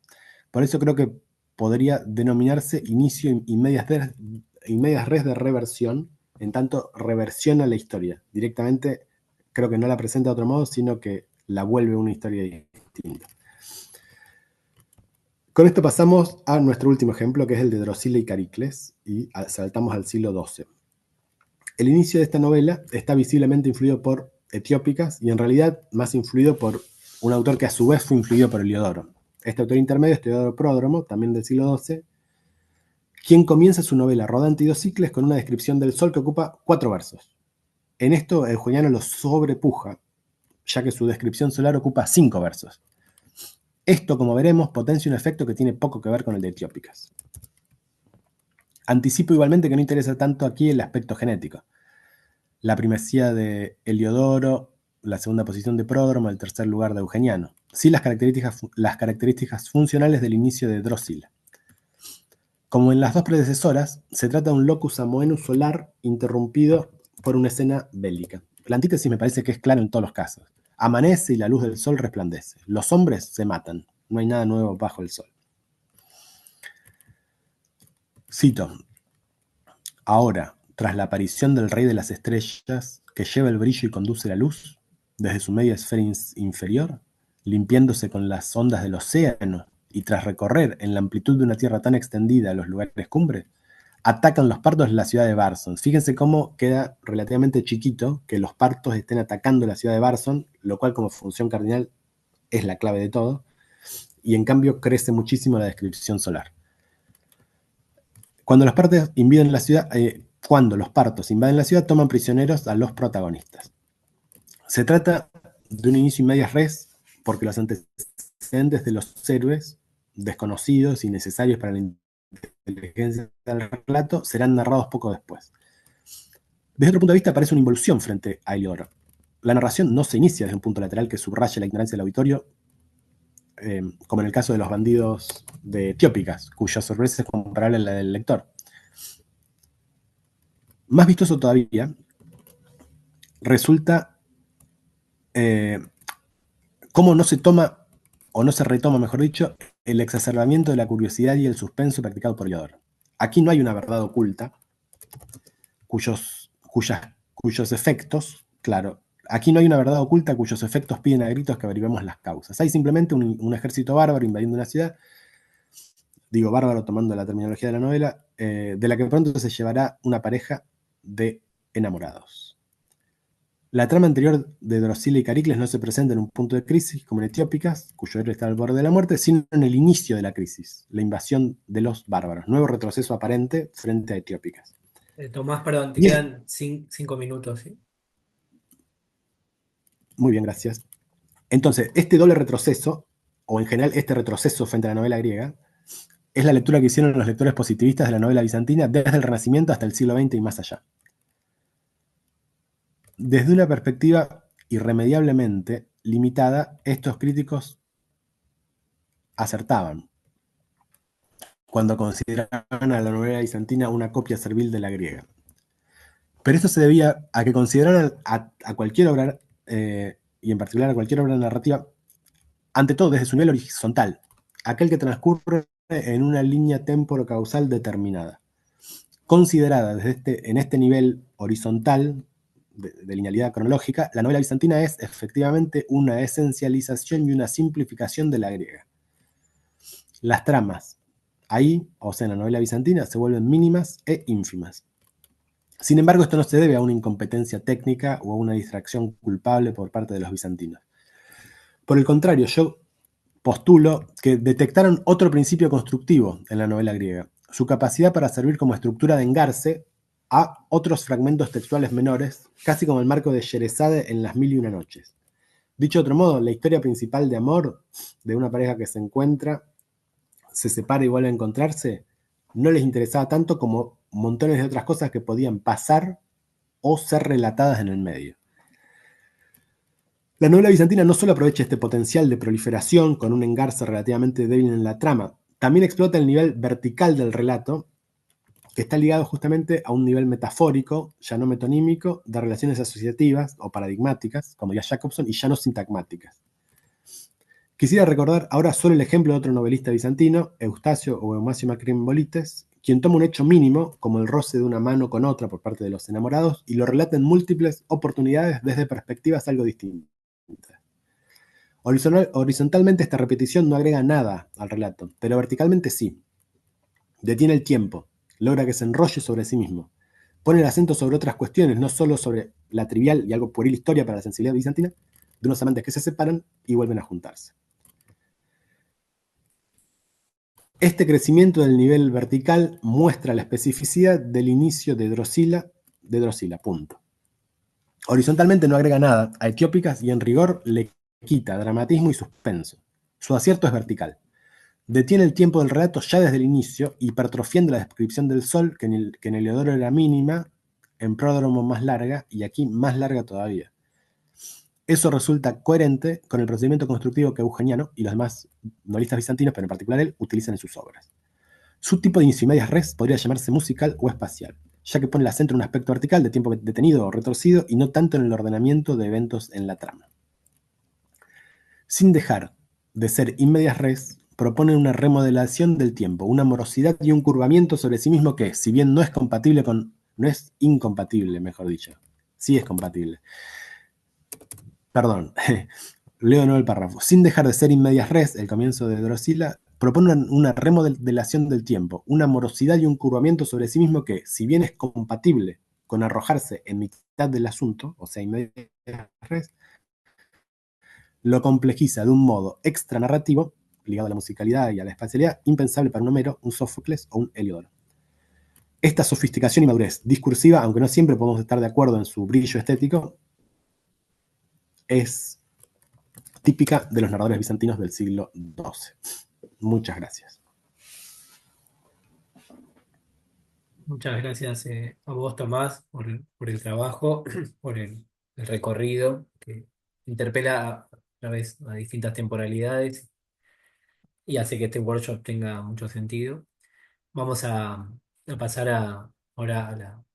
Por eso creo que podría denominarse inicio y medias res de reversión, en tanto reversiona la historia. Directamente creo que no la presenta de otro modo, sino que la vuelve una historia distinta. Con esto pasamos a nuestro último ejemplo, que es el de Drusila y Caricles, y saltamos al siglo XII. El inicio de esta novela está visiblemente influido por etiópicas y en realidad más influido por un autor que a su vez fue influido por Heliodoro. Este autor intermedio es Teodoro Pródromo, también del siglo XII, quien comienza su novela Rodante y dos cicles con una descripción del sol que ocupa 4 versos. En esto Eugeniano lo sobrepuja, ya que su descripción solar ocupa 5 versos. Esto, como veremos, potencia un efecto que tiene poco que ver con el de Etiópicas. Anticipo igualmente que no interesa tanto aquí el aspecto genético. La primacía de Heliodoro, la segunda posición de Pródromo, el tercer lugar de Eugeniano. Sí las características funcionales del inicio de Drosila. Como en las dos predecesoras, se trata de un locus amoenus solar interrumpido por una escena bélica. La antítesis me parece que es clara en todos los casos. Amanece y la luz del sol resplandece. Los hombres se matan. No hay nada nuevo bajo el sol. Cito. Ahora, tras la aparición del Rey de las Estrellas, que lleva el brillo y conduce la luz, desde su media esfera inferior, limpiándose con las ondas del océano, y tras recorrer en la amplitud de una tierra tan extendida los lugares cumbre, atacan los partos la ciudad de Barson. Fíjense cómo queda relativamente chiquito que los partos estén atacando la ciudad de Barson, lo cual como función cardinal es la clave de todo, y en cambio crece muchísimo la descripción solar. Cuando los partos invaden la ciudad, toman prisioneros a los protagonistas. Se trata de un inicio in medias res, porque los antecedentes de los héroes, desconocidos y necesarios para la inteligencia del relato, serán narrados poco después. Desde otro punto de vista, parece una involución frente a Heliodoro. La narración no se inicia desde un punto lateral que subraya la ignorancia del auditorio, como en el caso de los bandidos de Etiópicas, cuya sorpresa es comparable a la del lector. Más vistoso todavía, resulta cómo no se toma, o no se retoma, mejor dicho, el exacerbamiento de la curiosidad y el suspenso practicado por Heliodoro. Aquí no hay una verdad oculta, cuyos efectos, claro, aquí no hay una verdad oculta cuyos efectos piden a gritos que averiguemos las causas. Hay simplemente un ejército bárbaro invadiendo una ciudad, digo bárbaro tomando la terminología de la novela, de la que pronto se llevará una pareja de enamorados. La trama anterior de Drosila y Caricles no se presenta en un punto de crisis, como en Etiópicas, cuyo héroe está al borde de la muerte, sino en el inicio de la crisis, la invasión de los bárbaros, nuevo retroceso aparente frente a Etiópicas. Tomás, perdón, te quedan 5 minutos, ¿sí? Muy bien, gracias. Entonces, este doble retroceso, o en general este retroceso frente a la novela griega, es la lectura que hicieron los lectores positivistas de la novela bizantina desde el Renacimiento hasta el siglo XX y más allá. Desde una perspectiva irremediablemente limitada, estos críticos acertaban cuando consideraban a la novela bizantina una copia servil de la griega. Pero esto se debía a que consideraran a cualquier obra, y en particular a cualquier obra narrativa, ante todo desde su nivel horizontal, aquel que transcurre en una línea temporo-causal determinada. Considerada en este nivel horizontal de linealidad cronológica, la novela bizantina es efectivamente una esencialización y una simplificación de la griega. Las tramas ahí, o sea, en la novela bizantina, se vuelven mínimas e ínfimas. Sin embargo, esto no se debe a una incompetencia técnica o a una distracción culpable por parte de los bizantinos. Por el contrario, yo postulo que detectaron otro principio constructivo en la novela griega, su capacidad para servir como estructura de engarce a otros fragmentos textuales menores, casi como el marco de Sherezade en Las Mil y Una Noches. Dicho de otro modo, la historia principal de amor de una pareja que se encuentra, se separa y vuelve a encontrarse, no les interesaba tanto como montones de otras cosas que podían pasar o ser relatadas en el medio. La novela bizantina no solo aprovecha este potencial de proliferación con un engarce relativamente débil en la trama, también explota el nivel vertical del relato, que está ligado justamente a un nivel metafórico, ya no metonímico, de relaciones asociativas o paradigmáticas, como diría Jacobson, y ya no sintagmáticas. Quisiera recordar ahora solo el ejemplo de otro novelista bizantino, Eustacio o Eumasio Macrim Bolites, quien toma un hecho mínimo, como el roce de una mano con otra por parte de los enamorados, y lo relata en múltiples oportunidades desde perspectivas algo distintas. Horizontalmente esta repetición no agrega nada al relato, pero verticalmente sí. Detiene el tiempo, logra que se enrolle sobre sí mismo, pone el acento sobre otras cuestiones, no solo sobre la trivial y algo pueril historia para la sensibilidad bizantina, de unos amantes que se separan y vuelven a juntarse. Este crecimiento del nivel vertical muestra la especificidad del inicio de Drosila, punto. Horizontalmente no agrega nada a Etiópicas y en rigor le quita dramatismo y suspenso. Su acierto es vertical. Detiene el tiempo del relato ya desde el inicio, hipertrofiando la descripción del sol, que en Heliodoro era mínima, en Pródromo más larga y aquí más larga todavía. Eso resulta coherente con el procedimiento constructivo que Eugeniano y los demás novelistas bizantinos, pero en particular él, utilizan en sus obras. Su tipo de inicio y medias res podría llamarse musical o espacial, ya que pone el acento en un aspecto vertical de tiempo detenido o retorcido y no tanto en el ordenamiento de eventos en la trama. Sin dejar de ser in medias res, propone una remodelación del tiempo, una morosidad y un curvamiento sobre sí mismo que, si bien no es incompatible, mejor dicho, sí es compatible. Perdón, leo de nuevo el párrafo. Sin dejar de ser in medias res, el comienzo de Drusila propone una remodelación del tiempo, una morosidad y un curvamiento sobre sí mismo que, si bien es compatible con arrojarse en mitad del asunto, o sea, in medias res, lo complejiza de un modo extra narrativo, ligado a la musicalidad y a la espacialidad, impensable para un Homero, un Sófocles o un Heliodoro. Esta sofisticación y madurez discursiva, aunque no siempre podemos estar de acuerdo en su brillo estético, es típica de los narradores bizantinos del siglo XII. Muchas gracias. Muchas gracias a vos, Tomás, por el trabajo, por el recorrido que interpela a través a distintas temporalidades y hace que este workshop tenga mucho sentido. Vamos a pasar ahora a la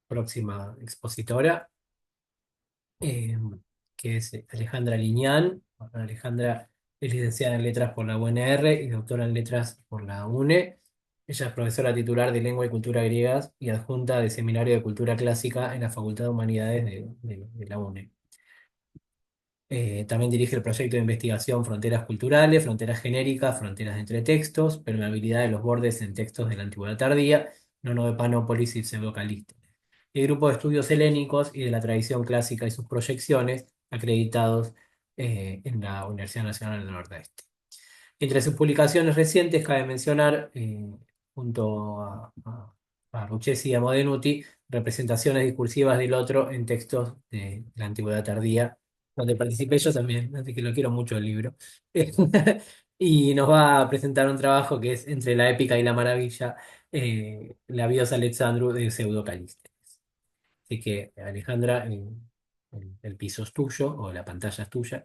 próxima expositora, eh, que es Alejandra Liñán. Bueno, Alejandra es licenciada en Letras por la UNR y doctora en Letras por la UNE. Ella es profesora titular de Lengua y Cultura Griegas y adjunta del Seminario de Cultura Clásica en la Facultad de Humanidades de la UNE. También dirige el proyecto de investigación Fronteras Culturales, Fronteras Genéricas, Fronteras entre Textos, Permeabilidad de los Bordes en Textos de la Antigüedad Tardía, Nono de Panópolis y Pseudocalístenes. Y el grupo de estudios helénicos y de la tradición clásica y sus proyecciones, acreditados en la Universidad Nacional del Nordeste. Entre sus publicaciones recientes cabe mencionar, junto a Ruchesi y a Modenuti, representaciones discursivas del otro en textos de la Antigüedad Tardía, donde participé yo también, así que lo quiero mucho el libro. Y nos va a presentar un trabajo que es Entre la épica y la maravilla, la Bios Alexandru de Pseudocalístenes. Así que, Alejandra, el piso es tuyo, o la pantalla es tuya,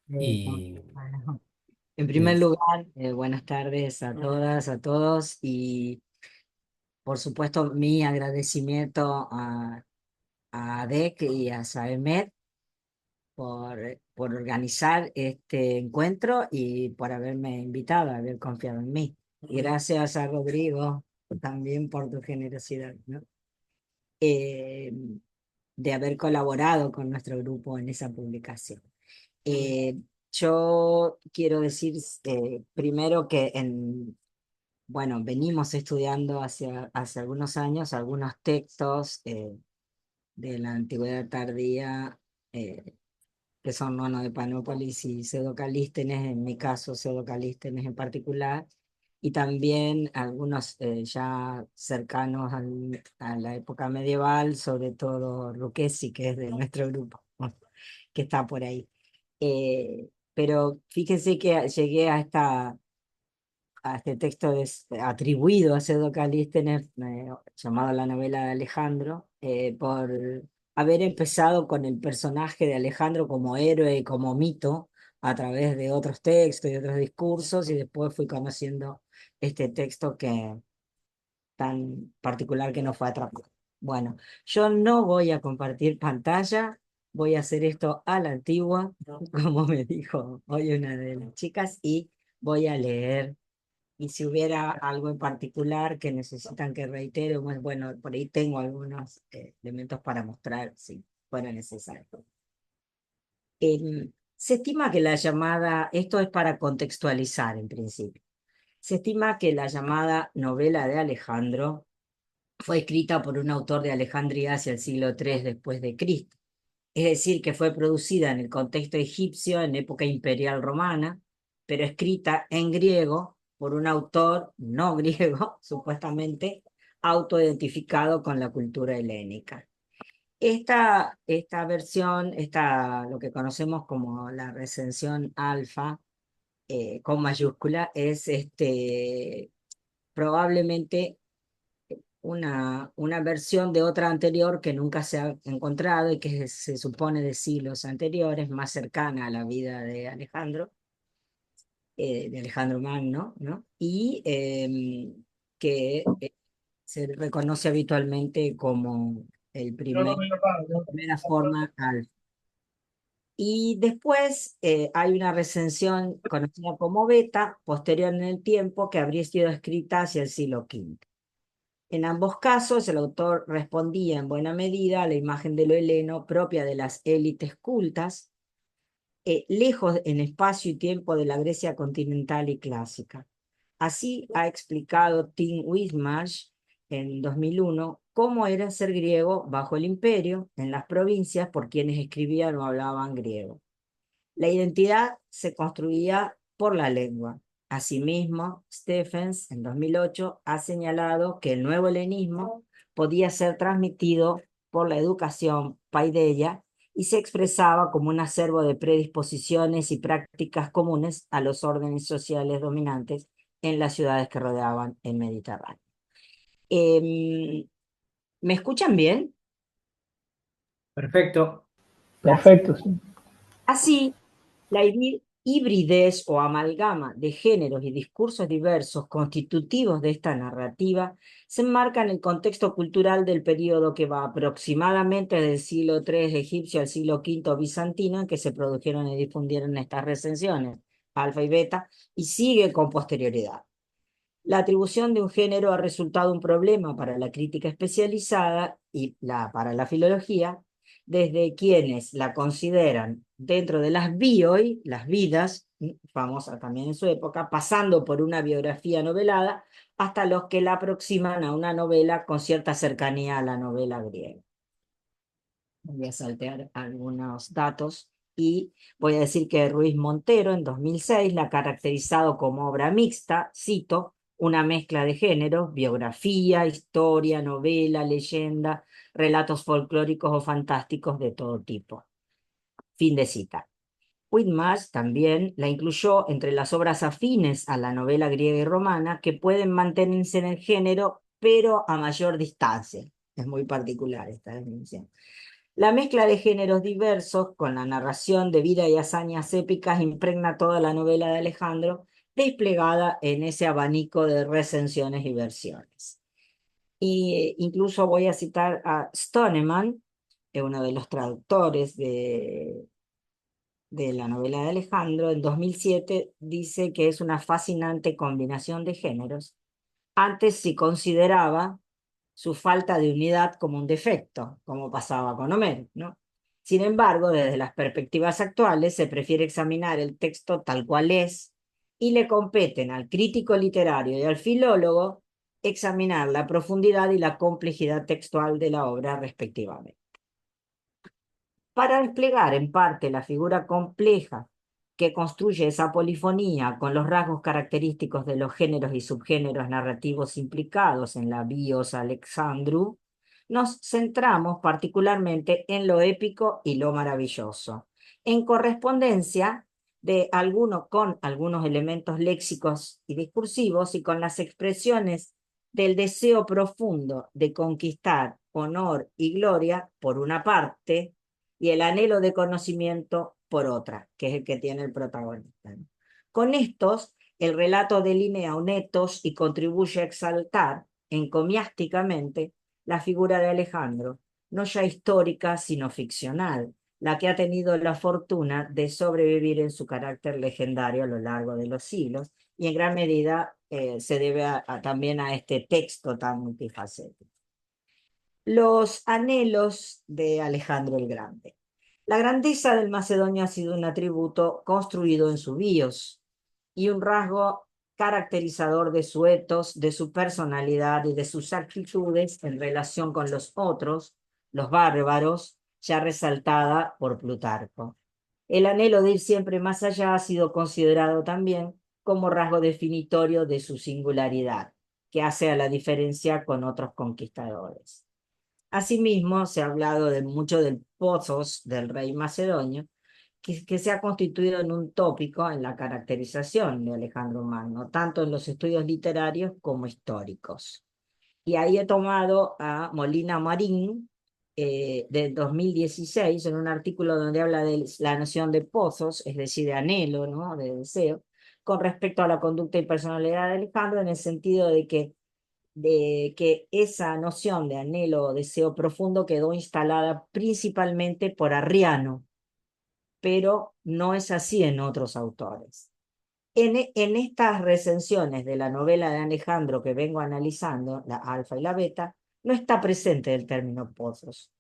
y Bueno, en primer es- lugar, buenas tardes a todas, a todos y por supuesto mi agradecimiento a ADEC y a SAEMED por organizar este encuentro y por haberme invitado, haber confiado en mí. Y gracias a Rodrigo también por tu generosidad, ¿no? Eh, de haber colaborado con nuestro grupo en esa publicación. Eh, yo quiero decir primero que bueno, venimos estudiando hace algunos años algunos textos de la antigüedad tardía, que son Nono de Panópolis y Pseudocalístenes, en mi caso Pseudocalístenes en particular, y también algunos ya cercanos a la época medieval, sobre todo Lucchesi, que es de nuestro grupo, que está por ahí. Pero fíjense que llegué a este texto atribuido a Pseudocalístenes, llamado La novela de Alejandro, por haber empezado con el personaje de Alejandro como héroe y como mito a través de otros textos y otros discursos, y después fui conociendo este texto tan particular que nos fue atrapado. Bueno, yo no voy a compartir pantalla, voy a hacer esto a la antigua, como me dijo hoy una de las chicas, y voy a leer. Y si hubiera algo en particular que necesitan que reitere, bueno, por ahí tengo algunos elementos para mostrar si fuera necesario. Se estima que la llamada, esto es para contextualizar en principio, se estima que la llamada novela de Alejandro fue escrita por un autor de Alejandría hacia el siglo III después de Cristo. Es decir, que fue producida en el contexto egipcio en época imperial romana, pero escrita en griego por un autor no griego, supuestamente autoidentificado con la cultura helénica. Esta versión, lo que conocemos como la recensión alfa, con mayúscula, es probablemente una versión de otra anterior que nunca se ha encontrado y que se supone de siglos anteriores, más cercana a la vida de Alejandro Magno, ¿no? Y que se reconoce habitualmente como primera forma alfa. Y después hay una recensión conocida como beta, posterior en el tiempo, que habría sido escrita hacia el siglo V. En ambos casos, el autor respondía en buena medida a la imagen de lo heleno propia de las élites cultas, lejos en espacio y tiempo de la Grecia continental y clásica. Así ha explicado Tim Whitmarsh en 2001 cómo era ser griego bajo el imperio en las provincias por quienes escribían o hablaban griego. La identidad se construía por la lengua. Asimismo, Stephens, en 2008, ha señalado que el nuevo helenismo podía ser transmitido por la educación paideia y se expresaba como un acervo de predisposiciones y prácticas comunes a los órdenes sociales dominantes en las ciudades que rodeaban el Mediterráneo. ¿Me escuchan bien? Perfecto. Perfecto. Sí. Así, la hibridez o amalgama de géneros y discursos diversos constitutivos de esta narrativa se enmarca en el contexto cultural del periodo que va aproximadamente del siglo III egipcio al siglo V bizantino, en que se produjeron y difundieron estas recensiones, alfa y beta, y sigue con posterioridad. La atribución de un género ha resultado un problema para la crítica especializada y para la filología, desde quienes la consideran dentro de las bioi, las vidas, famosa también en su época, pasando por una biografía novelada, hasta los que la aproximan a una novela con cierta cercanía a la novela griega. Voy a saltear algunos datos y voy a decir que Ruiz Montero en 2006 la ha caracterizado como obra mixta, cito, una mezcla de géneros, biografía, historia, novela, leyenda, relatos folclóricos o fantásticos de todo tipo. Fin de cita. Whitmarsh también la incluyó entre las obras afines a la novela griega y romana que pueden mantenerse en el género, pero a mayor distancia. Es muy particular esta definición. La mezcla de géneros diversos con la narración de vida y hazañas épicas impregna toda la novela de Alejandro, desplegada en ese abanico de recensiones y versiones. Y incluso voy a citar a Stoneman, uno de los traductores de la novela de Alejandro, en 2007 dice que es una fascinante combinación de géneros. Antes se consideraba su falta de unidad como un defecto, como pasaba con Homero, ¿no? Sin embargo, desde las perspectivas actuales se prefiere examinar el texto tal cual es y le competen al crítico literario y al filólogo examinar la profundidad y la complejidad textual de la obra respectivamente. Para desplegar en parte la figura compleja que construye esa polifonía con los rasgos característicos de los géneros y subgéneros narrativos implicados en la Bios Alexandru, nos centramos particularmente en lo épico y lo maravilloso, en correspondencia con algunos elementos léxicos y discursivos y con las expresiones del deseo profundo de conquistar honor y gloria por una parte, y el anhelo de conocimiento por otra, que es el que tiene el protagonista. Con estos, el relato delinea un etos y contribuye a exaltar, encomiásticamente, la figura de Alejandro, no ya histórica, sino ficcional, la que ha tenido la fortuna de sobrevivir en su carácter legendario a lo largo de los siglos, y en gran medida se debe también a este texto tan multifacético. Los anhelos de Alejandro el Grande. La grandeza del macedonio ha sido un atributo construido en su bios y un rasgo caracterizador de su etos, de su personalidad y de sus actitudes en relación con los otros, los bárbaros, ya resaltada por Plutarco. El anhelo de ir siempre más allá ha sido considerado también como rasgo definitorio de su singularidad, que hace a la diferencia con otros conquistadores. Asimismo, se ha hablado mucho del Pothos del rey macedonio, que se ha constituido en un tópico en la caracterización de Alejandro Magno, tanto en los estudios literarios como históricos. Y ahí he tomado a Molina Marín, del 2016, en un artículo donde habla de la noción de pozos, es decir, de anhelo, ¿no? De deseo, con respecto a la conducta y personalidad de Alejandro, en el sentido de que esa noción de anhelo o deseo profundo quedó instalada principalmente por Arriano, pero no es así en otros autores. En estas recensiones de la novela de Alejandro que vengo analizando, la alfa y la beta, no está presente el término pozos,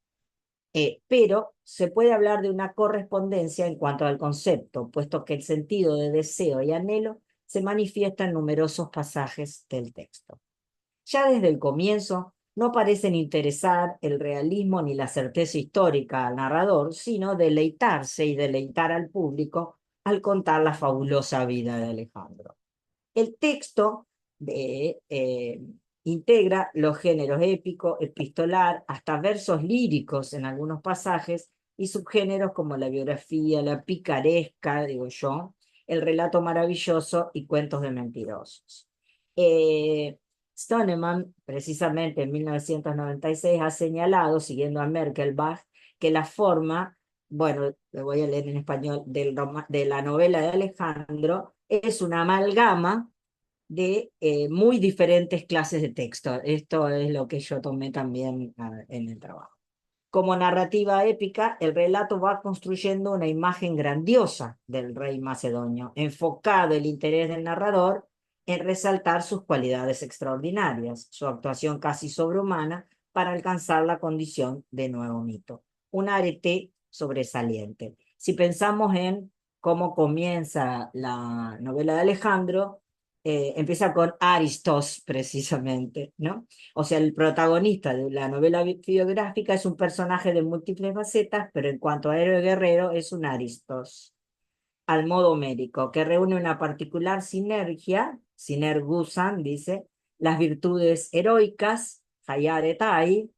pero se puede hablar de una correspondencia en cuanto al concepto, puesto que el sentido de deseo y anhelo se manifiesta en numerosos pasajes del texto. Ya desde el comienzo no parecen interesar el realismo ni la certeza histórica al narrador, sino deleitarse y deleitar al público al contar la fabulosa vida de Alejandro. El texto integra los géneros épico, epistolar, hasta versos líricos en algunos pasajes, y subgéneros como la biografía, la picaresca, digo yo, el relato maravilloso y cuentos de mentirosos. Stoneman, precisamente en 1996, ha señalado, siguiendo a Merkelbach, que la forma, bueno, lo voy a leer en español, de la novela de Alejandro es una amalgama de muy diferentes clases de texto. Esto es lo que yo tomé también en el trabajo. Como narrativa épica, el relato va construyendo una imagen grandiosa del rey macedonio, enfocado el interés del narrador en resaltar sus cualidades extraordinarias, su actuación casi sobrehumana para alcanzar la condición de nuevo mito. Un arete sobresaliente. Si pensamos en cómo comienza la novela de Alejandro, empieza con Aristos, precisamente, ¿no? O sea, el protagonista de la novela biográfica es un personaje de múltiples facetas, pero en cuanto a héroe guerrero es un Aristos, al modo homérico, que reúne una particular sinergia, sinergusan, dice, las virtudes heroicas, hayaretai,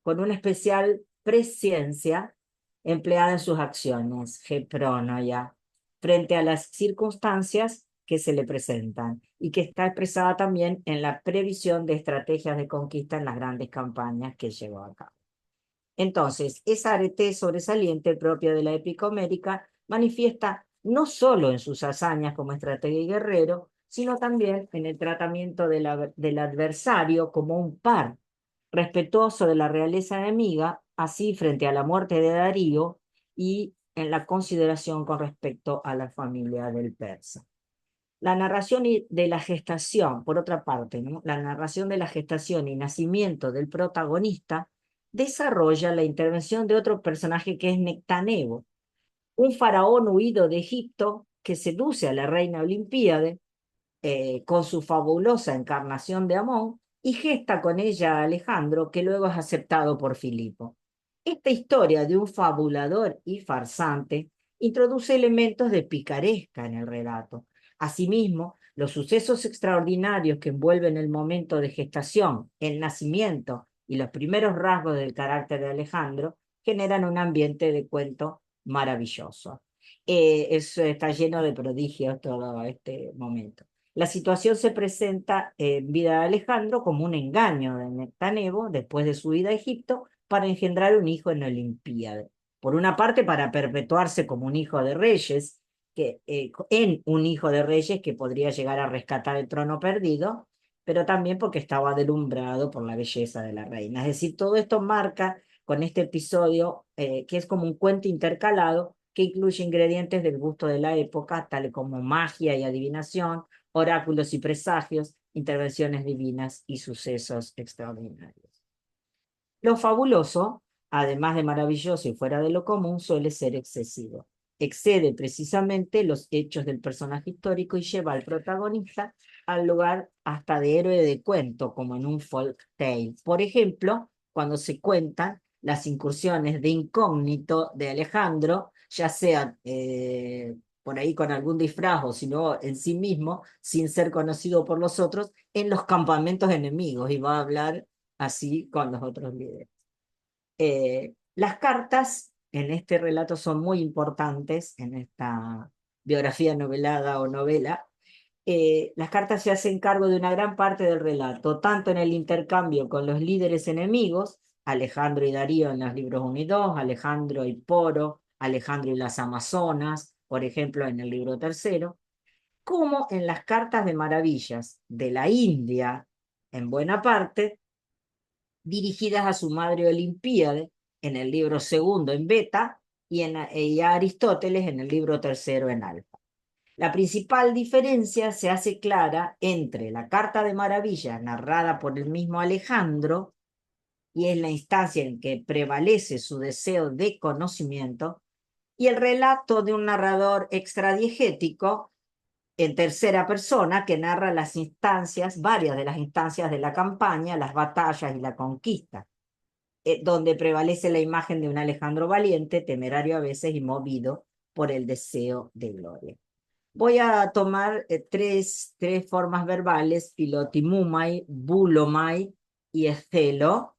con una especial presciencia empleada en sus acciones, hepronoia, frente a las circunstancias que se le presentan, y que está expresada también en la previsión de estrategias de conquista en las grandes campañas que llevó a cabo. Entonces, esa arete sobresaliente propia de la épica homérica manifiesta no solo en sus hazañas como estratega y guerrero, sino también en el tratamiento del adversario como un par, respetuoso de la realeza enemiga, así frente a la muerte de Darío, y en la consideración con respecto a la familia del persa. La narración de la gestación, por otra parte, ¿no? La narración de la gestación y nacimiento del protagonista desarrolla la intervención de otro personaje que es Nectanebo, un faraón huido de Egipto que seduce a la reina Olimpíade con su fabulosa encarnación de Amón y gesta con ella a Alejandro, que luego es aceptado por Filipo. Esta historia de un fabulador y farsante introduce elementos de picaresca en el relato. Asimismo, los sucesos extraordinarios que envuelven el momento de gestación, el nacimiento y los primeros rasgos del carácter de Alejandro generan un ambiente de cuento maravilloso. Eso está lleno de prodigios todo este momento. La situación se presenta en vida de Alejandro como un engaño de Nectanebo después de su ida a Egipto para engendrar un hijo en Olimpíada. Por una parte, para perpetuarse como un hijo de reyes, en un hijo de reyes que podría llegar a rescatar el trono perdido, pero también porque estaba deslumbrado por la belleza de la reina. Es decir, todo esto marca con este episodio, que es como un cuento intercalado, que incluye ingredientes del gusto de la época, tales como magia y adivinación, oráculos y presagios, intervenciones divinas y sucesos extraordinarios. Lo fabuloso, además de maravilloso y fuera de lo común, suele ser excesivo. Excede precisamente los hechos del personaje histórico y lleva al protagonista al lugar hasta de héroe de cuento, como en un folk tale. Por ejemplo, cuando se cuentan las incursiones de incógnito de Alejandro, ya sea por ahí con algún disfraz o sino en sí mismo, sin ser conocido por los otros, en los campamentos enemigos, y va a hablar así con los otros líderes. Las cartas en este relato son muy importantes, en esta biografía novelada o novela. Las cartas se hacen cargo de una gran parte del relato, tanto en el intercambio con los líderes enemigos, Alejandro y Darío en los libros 1 y 2, Alejandro y Poro, Alejandro y las Amazonas, por ejemplo, en el libro 3, como en las cartas de maravillas de la India, en buena parte, dirigidas a su madre Olimpíade, en el libro 2 en beta, y a Aristóteles en el libro 3 en alfa. La principal diferencia se hace clara entre la Carta de Maravillas narrada por el mismo Alejandro, y es la instancia en que prevalece su deseo de conocimiento, y el relato de un narrador extradiegético en tercera persona que narra las instancias, varias de las instancias de la campaña, las batallas y la conquista, donde prevalece la imagen de un Alejandro valiente, temerario a veces y movido por el deseo de gloria. Voy a tomar tres formas verbales, pilotimumai, bulomai y estelo,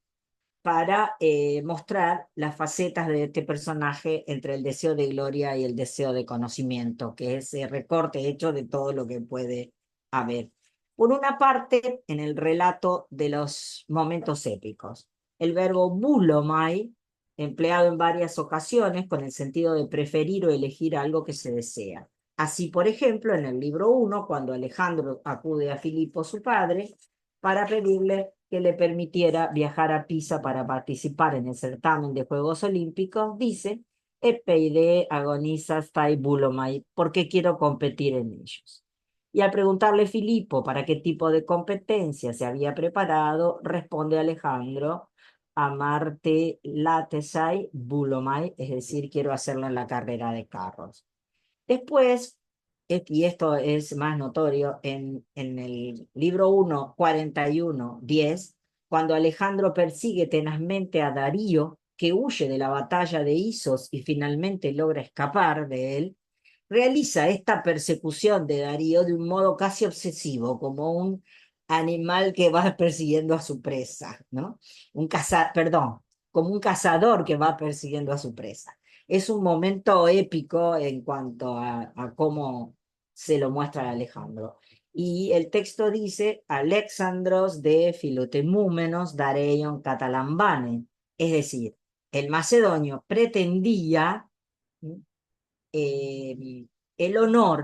para mostrar las facetas de este personaje entre el deseo de gloria y el deseo de conocimiento, que es ese recorte hecho de todo lo que puede haber. Por una parte, en el relato de los momentos épicos, el verbo bulomai, empleado en varias ocasiones con el sentido de preferir o elegir algo que se desea. Así, por ejemplo, en el libro 1, cuando Alejandro acude a Filipo, su padre, para pedirle que le permitiera viajar a Pisa para participar en el certamen de Juegos Olímpicos, dice, Epeide agoniza stai bulomai, porque quiero competir en ellos. Y al preguntarle Filipo para qué tipo de competencia se había preparado, responde Alejandro, amarte latesai bulomai, es decir, quiero hacerlo en la carrera de carros. Después, y esto es más notorio, en el libro 1, 41, 10, cuando Alejandro persigue tenazmente a Darío, que huye de la batalla de Isos y finalmente logra escapar de él, realiza esta persecución de Darío de un modo casi obsesivo, como un animal que va persiguiendo a su presa, ¿no? Perdón, como un cazador que va persiguiendo a su presa. Es un momento épico en cuanto a cómo se lo muestra a Alejandro. Y el texto dice, Alexandros de Filotemúmenos dareion catalambane, es decir, el macedonio pretendía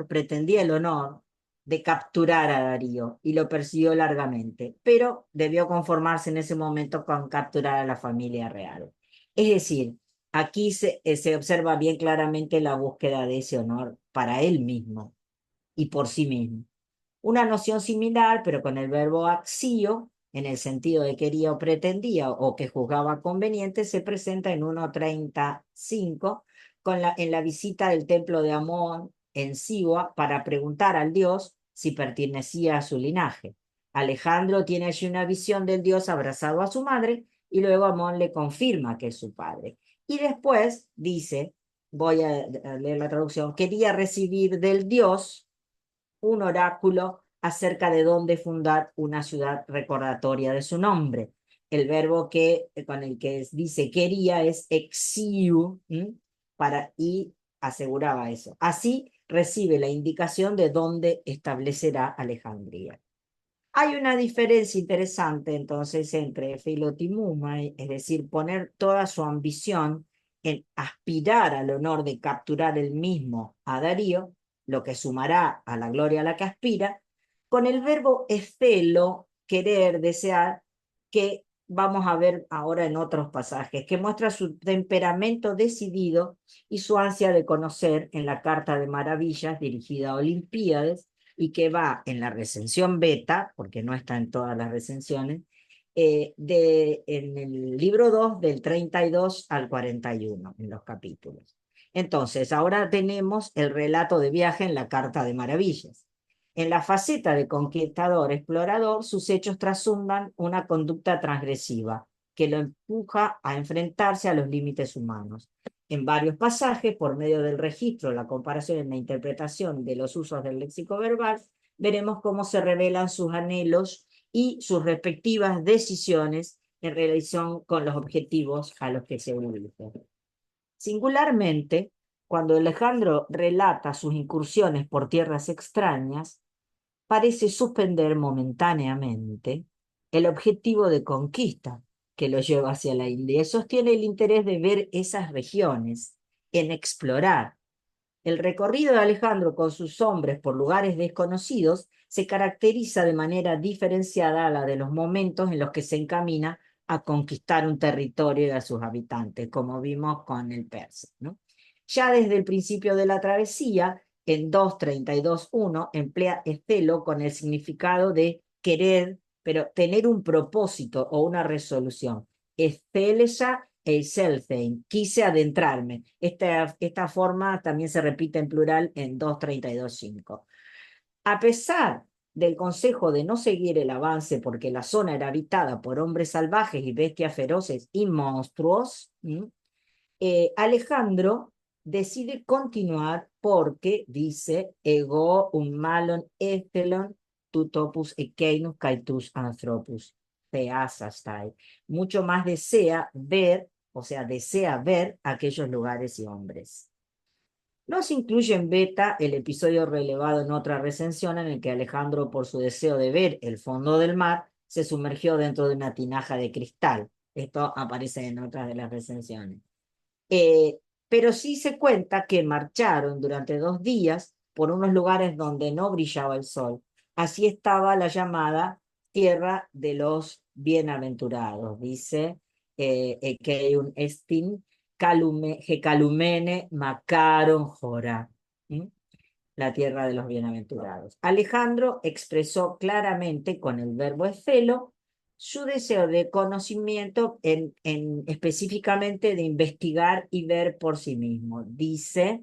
pretendía el honor de capturar a Darío y lo persiguió largamente, pero debió conformarse en ese momento con capturar a la familia real. Es decir, aquí se observa bien claramente la búsqueda de ese honor para él mismo y por sí mismo. Una noción similar, pero con el verbo axio, en el sentido de quería o pretendía o que juzgaba conveniente, se presenta en 1.35 en la visita del templo de Amón en Siwa para preguntar al dios si pertenecía a su linaje. Alejandro tiene allí una visión del dios abrazado a su madre y luego Amón le confirma que es su padre. Y después dice, voy a leer la traducción, quería recibir del dios un oráculo acerca de dónde fundar una ciudad recordatoria de su nombre. El verbo con el que dice quería es exiu, y aseguraba eso. Así recibe la indicación de dónde establecerá Alejandría. Hay una diferencia interesante entonces entre filotimumai, es decir, poner toda su ambición en aspirar al honor de capturar el mismo a Darío, lo que sumará a la gloria a la que aspira, con el verbo estelo, querer, desear, que vamos a ver ahora en otros pasajes, que muestra su temperamento decidido y su ansia de conocer en la Carta de Maravillas dirigida a Olimpíades, y que va en la recensión beta, porque no está en todas las recensiones, en el libro 2 del 32 al 41, en los capítulos. Entonces, ahora tenemos el relato de viaje en la Carta de Maravillas. En la faceta de conquistador explorador, sus hechos trasundan una conducta transgresiva que lo empuja a enfrentarse a los límites humanos. En varios pasajes, por medio del registro, la comparación y la interpretación de los usos del léxico verbal, veremos cómo se revelan sus anhelos y sus respectivas decisiones en relación con los objetivos a los que se dirige. Singularmente, cuando Alejandro relata sus incursiones por tierras extrañas, parece suspender momentáneamente el objetivo de conquista que lo lleva hacia la India. Sostiene el interés de ver esas regiones, en explorar. El recorrido de Alejandro con sus hombres por lugares desconocidos se caracteriza de manera diferenciada a la de los momentos en los que se encamina a conquistar un territorio y a sus habitantes, como vimos con el persa, ¿no? Ya desde el principio de la travesía, en 2.32.1, emplea estelo con el significado de querer, pero tener un propósito o una resolución. Estelesa e selfein, quise adentrarme. Esta forma también se repite en plural en 2.32.5. A pesar del consejo de no seguir el avance porque la zona era habitada por hombres salvajes y bestias feroces y monstruos, Alejandro decide continuar porque dice ego un malon estelon tutopus ekeinus kaitus anthropus theasastai. Mucho más desea ver, o sea, desea ver aquellos lugares y hombres. No se incluye en beta el episodio relevado en otra recensión en el que Alejandro, por su deseo de ver el fondo del mar, se sumergió dentro de una tinaja de cristal. Esto aparece en otras de las recensiones. Eh, pero sí se cuenta que marcharon durante 2 días por unos lugares donde no brillaba el sol. Así estaba la llamada tierra de los bienaventurados, dice Ekeiun Estin, Hecalumene, Macaron, Jora. La tierra de los bienaventurados. Alejandro expresó claramente con el verbo esfelo su deseo de conocimiento específicamente de investigar y ver por sí mismo. Dice,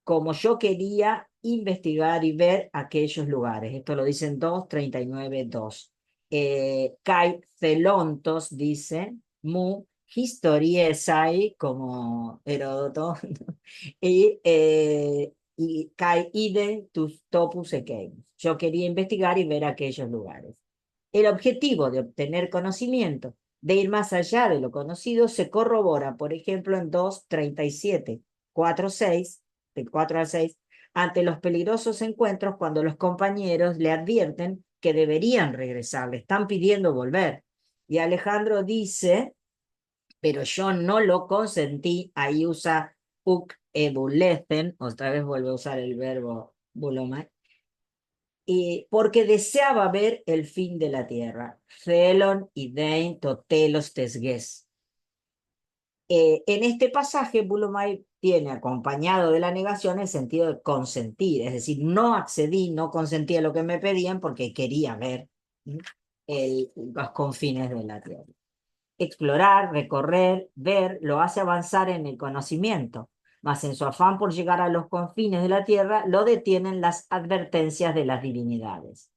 como yo quería investigar y ver aquellos lugares. Esto lo dice en 2.39.2. Kai Celontos dice, mu historiesai, como Heródoto, y Kai ide tus topus equein. Yo quería investigar y ver aquellos lugares. El objetivo de obtener conocimiento, de ir más allá de lo conocido, se corrobora, por ejemplo, en 2.37, 4.6, de 4 al 6, ante los peligrosos encuentros cuando los compañeros le advierten que deberían regresar, le están pidiendo volver. Y Alejandro dice, pero yo no lo consentí, ahí usa uk ebulecen, otra vez vuelve a usar el verbo bulomai, porque deseaba ver el fin de la tierra. Felon idein totelos tesges. En este pasaje, Bulomai tiene acompañado de la negación el sentido de consentir, es decir, no accedí, no consentí a lo que me pedían porque quería ver los confines de la tierra. Explorar, recorrer, ver, lo hace avanzar en el conocimiento, mas en su afán por llegar a los confines de la tierra lo detienen las advertencias de las divinidades.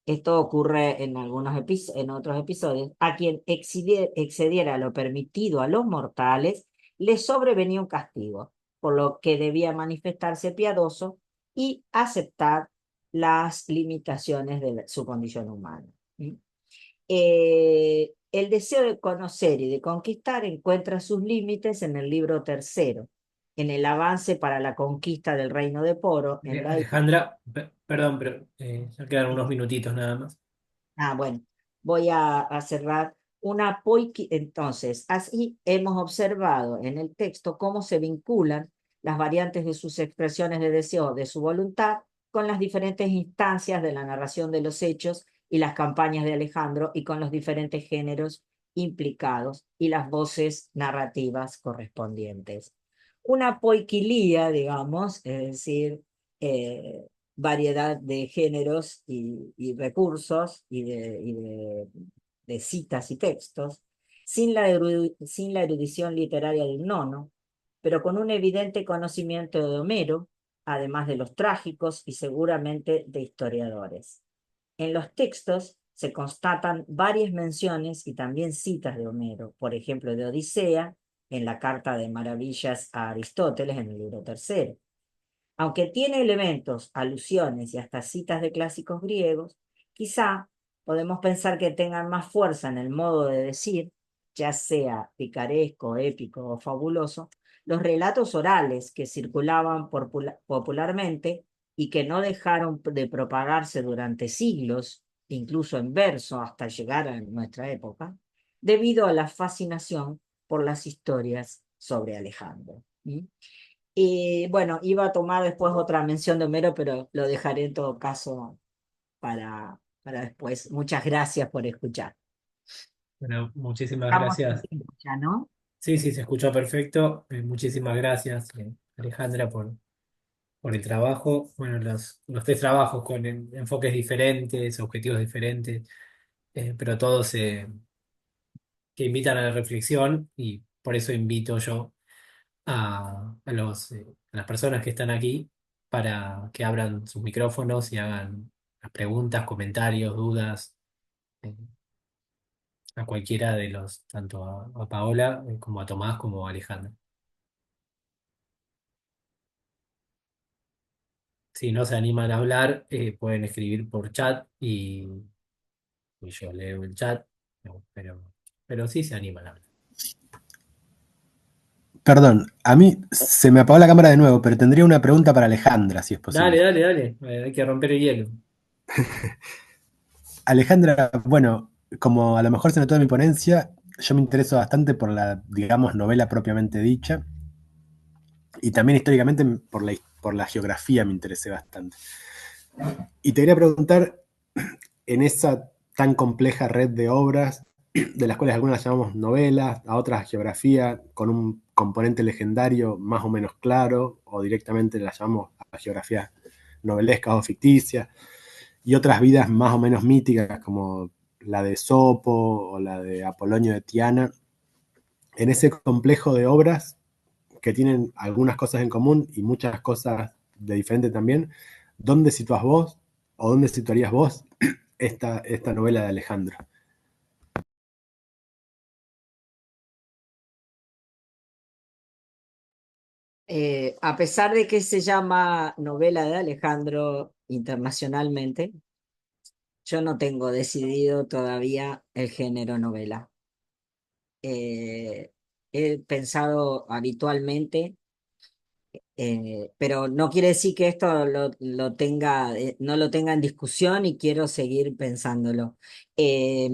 Esto ocurre en en otros episodios. A quien excediera lo permitido a los mortales, le sobrevenía un castigo, por lo que debía manifestarse piadoso y aceptar las limitaciones de su condición humana. El deseo de conocer y de conquistar encuentra sus límites en el libro tercero, en el avance para la conquista del reino de Poro. Alejandra, perdón, pero ya quedan unos minutitos nada más. Bueno, voy a cerrar una poiki. Entonces, así hemos observado en el texto cómo se vinculan las variantes de sus expresiones de deseo, de su voluntad, con las diferentes instancias de la narración de los hechos y las campañas de Alejandro y con los diferentes géneros implicados y las voces narrativas correspondientes. Una poikilía, digamos, es decir, variedad de géneros y recursos y de citas y textos, sin la erudición literaria de un nono, pero con un evidente conocimiento de Homero, además de los trágicos y seguramente de historiadores. En los textos se constatan varias menciones y también citas de Homero, por ejemplo, de Odisea, en la Carta de Maravillas a Aristóteles, en el libro tercero. Aunque tiene elementos, alusiones y hasta citas de clásicos griegos, quizá podemos pensar que tengan más fuerza en el modo de decir, ya sea picaresco, épico o fabuloso, los relatos orales que circulaban popularmente y que no dejaron de propagarse durante siglos, incluso en verso hasta llegar a nuestra época, debido a la fascinación por las historias sobre Alejandro. ¿Mm? Y bueno, iba a tomar después otra mención de Homero, pero lo dejaré en todo caso para después. Muchas gracias por escuchar. Bueno, muchísimas Estamos en gracias. tiempo ya, ¿no? Sí, sí, se escuchó perfecto. Muchísimas gracias, Alejandra, por el trabajo. Bueno, los tres trabajos con enfoques diferentes, objetivos diferentes, pero todos que invitan a la reflexión y por eso invito yo a las personas que están aquí para que abran sus micrófonos y hagan las preguntas, comentarios, dudas, eh, a cualquiera de los, tanto a Paola como a Tomás como a Alejandra. Si no se animan a hablar, pueden escribir por chat y yo leo el chat, no, pero sí se animan a hablar. Perdón, a mí se me apagó la cámara de nuevo, pero tendría una pregunta para Alejandra, si es Dale, posible. dale, dale, hay que romper el hielo. Alejandra, bueno, como a lo mejor se notó en mi ponencia, yo me intereso bastante por la, digamos, novela propiamente dicha, y también históricamente por la geografía me interesé bastante. Y te quería preguntar, en esa tan compleja red de obras, de las cuales algunas las llamamos novelas, a otras geografía, con un componente legendario más o menos claro, o directamente las llamamos a geografías novelescas o ficticias, y otras vidas más o menos míticas, como la de Sopo o la de Apolonio de Tiana. En ese complejo de obras que tienen algunas cosas en común y muchas cosas de diferente también, ¿dónde situás vos o dónde situarías vos esta novela de Alejandro? A pesar de que se llama novela de Alejandro internacionalmente, yo no tengo decidido todavía el género novela. He pensado habitualmente, pero no quiere decir que esto lo tenga, no lo tenga en discusión y quiero seguir pensándolo. Eh,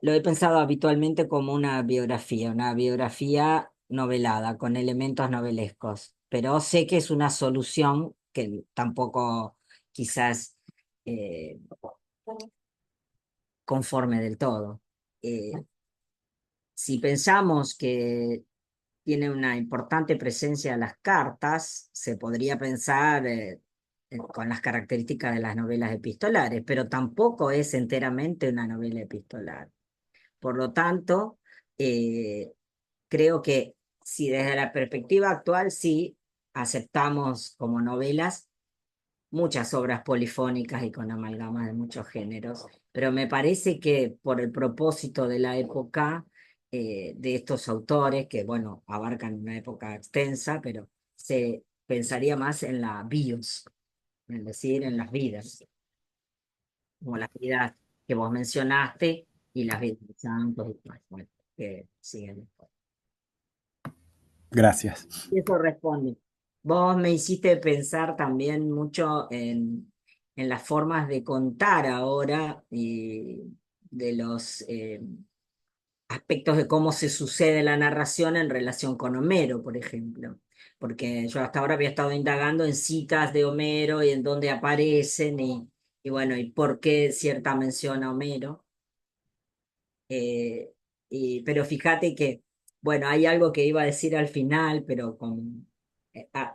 lo he pensado habitualmente como una biografía novelada, con elementos novelescos, pero sé que es una solución que tampoco quizás eh, conforme del todo. Eh, si pensamos que tiene una importante presencia las cartas, se podría pensar con las características de las novelas epistolares, pero tampoco es enteramente una novela epistolar. Por lo tanto, eh, creo que si desde la perspectiva actual sí aceptamos como novelas muchas obras polifónicas y con amalgamas de muchos géneros, pero me parece que por el propósito de la época de estos autores, que bueno, abarcan una época extensa, pero se pensaría más en la bios, es decir, en las vidas, como las vidas que vos mencionaste y las vidas de santos y demás, bueno, que siguen después. Gracias. Y eso responde. Vos me hiciste pensar también mucho en las formas de contar ahora y de los aspectos de cómo se sucede la narración en relación con Homero, por ejemplo. Porque yo hasta ahora había estado indagando en citas de Homero y en dónde aparecen y bueno, y por qué cierta mención a Homero. Eh, pero fíjate que, bueno, hay algo que iba a decir al final, pero con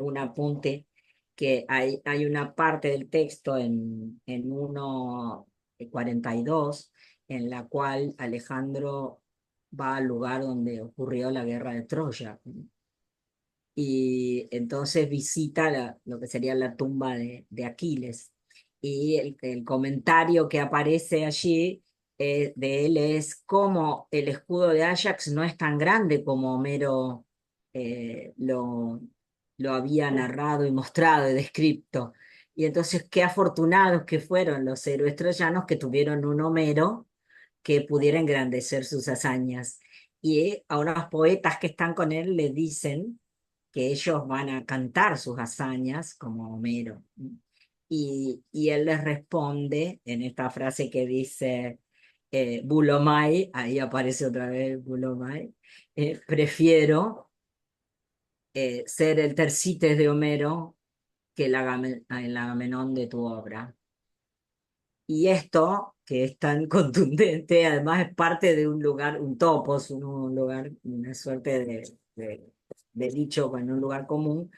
un apunte, que hay una parte del texto en 1:42 en la cual Alejandro va al lugar donde ocurrió la guerra de Troya. Y entonces visita lo que sería la tumba de Aquiles. Y el comentario que aparece allí de él es cómo el escudo de Ajax no es tan grande como Homero lo había narrado y mostrado y descrito. Y entonces, qué afortunados que fueron los héroes troyanos que tuvieron un Homero que pudiera engrandecer sus hazañas. Y a unos poetas que están con él le dicen que ellos van a cantar sus hazañas como Homero. Y él les responde en esta frase que dice, Bulomai, ahí aparece otra vez Bulomai, prefiero ser el Tercites de Homero que el Agamenón de tu obra. Y esto, que es tan contundente, además es parte de un lugar, un topos, un lugar, una suerte de dicho en un lugar común,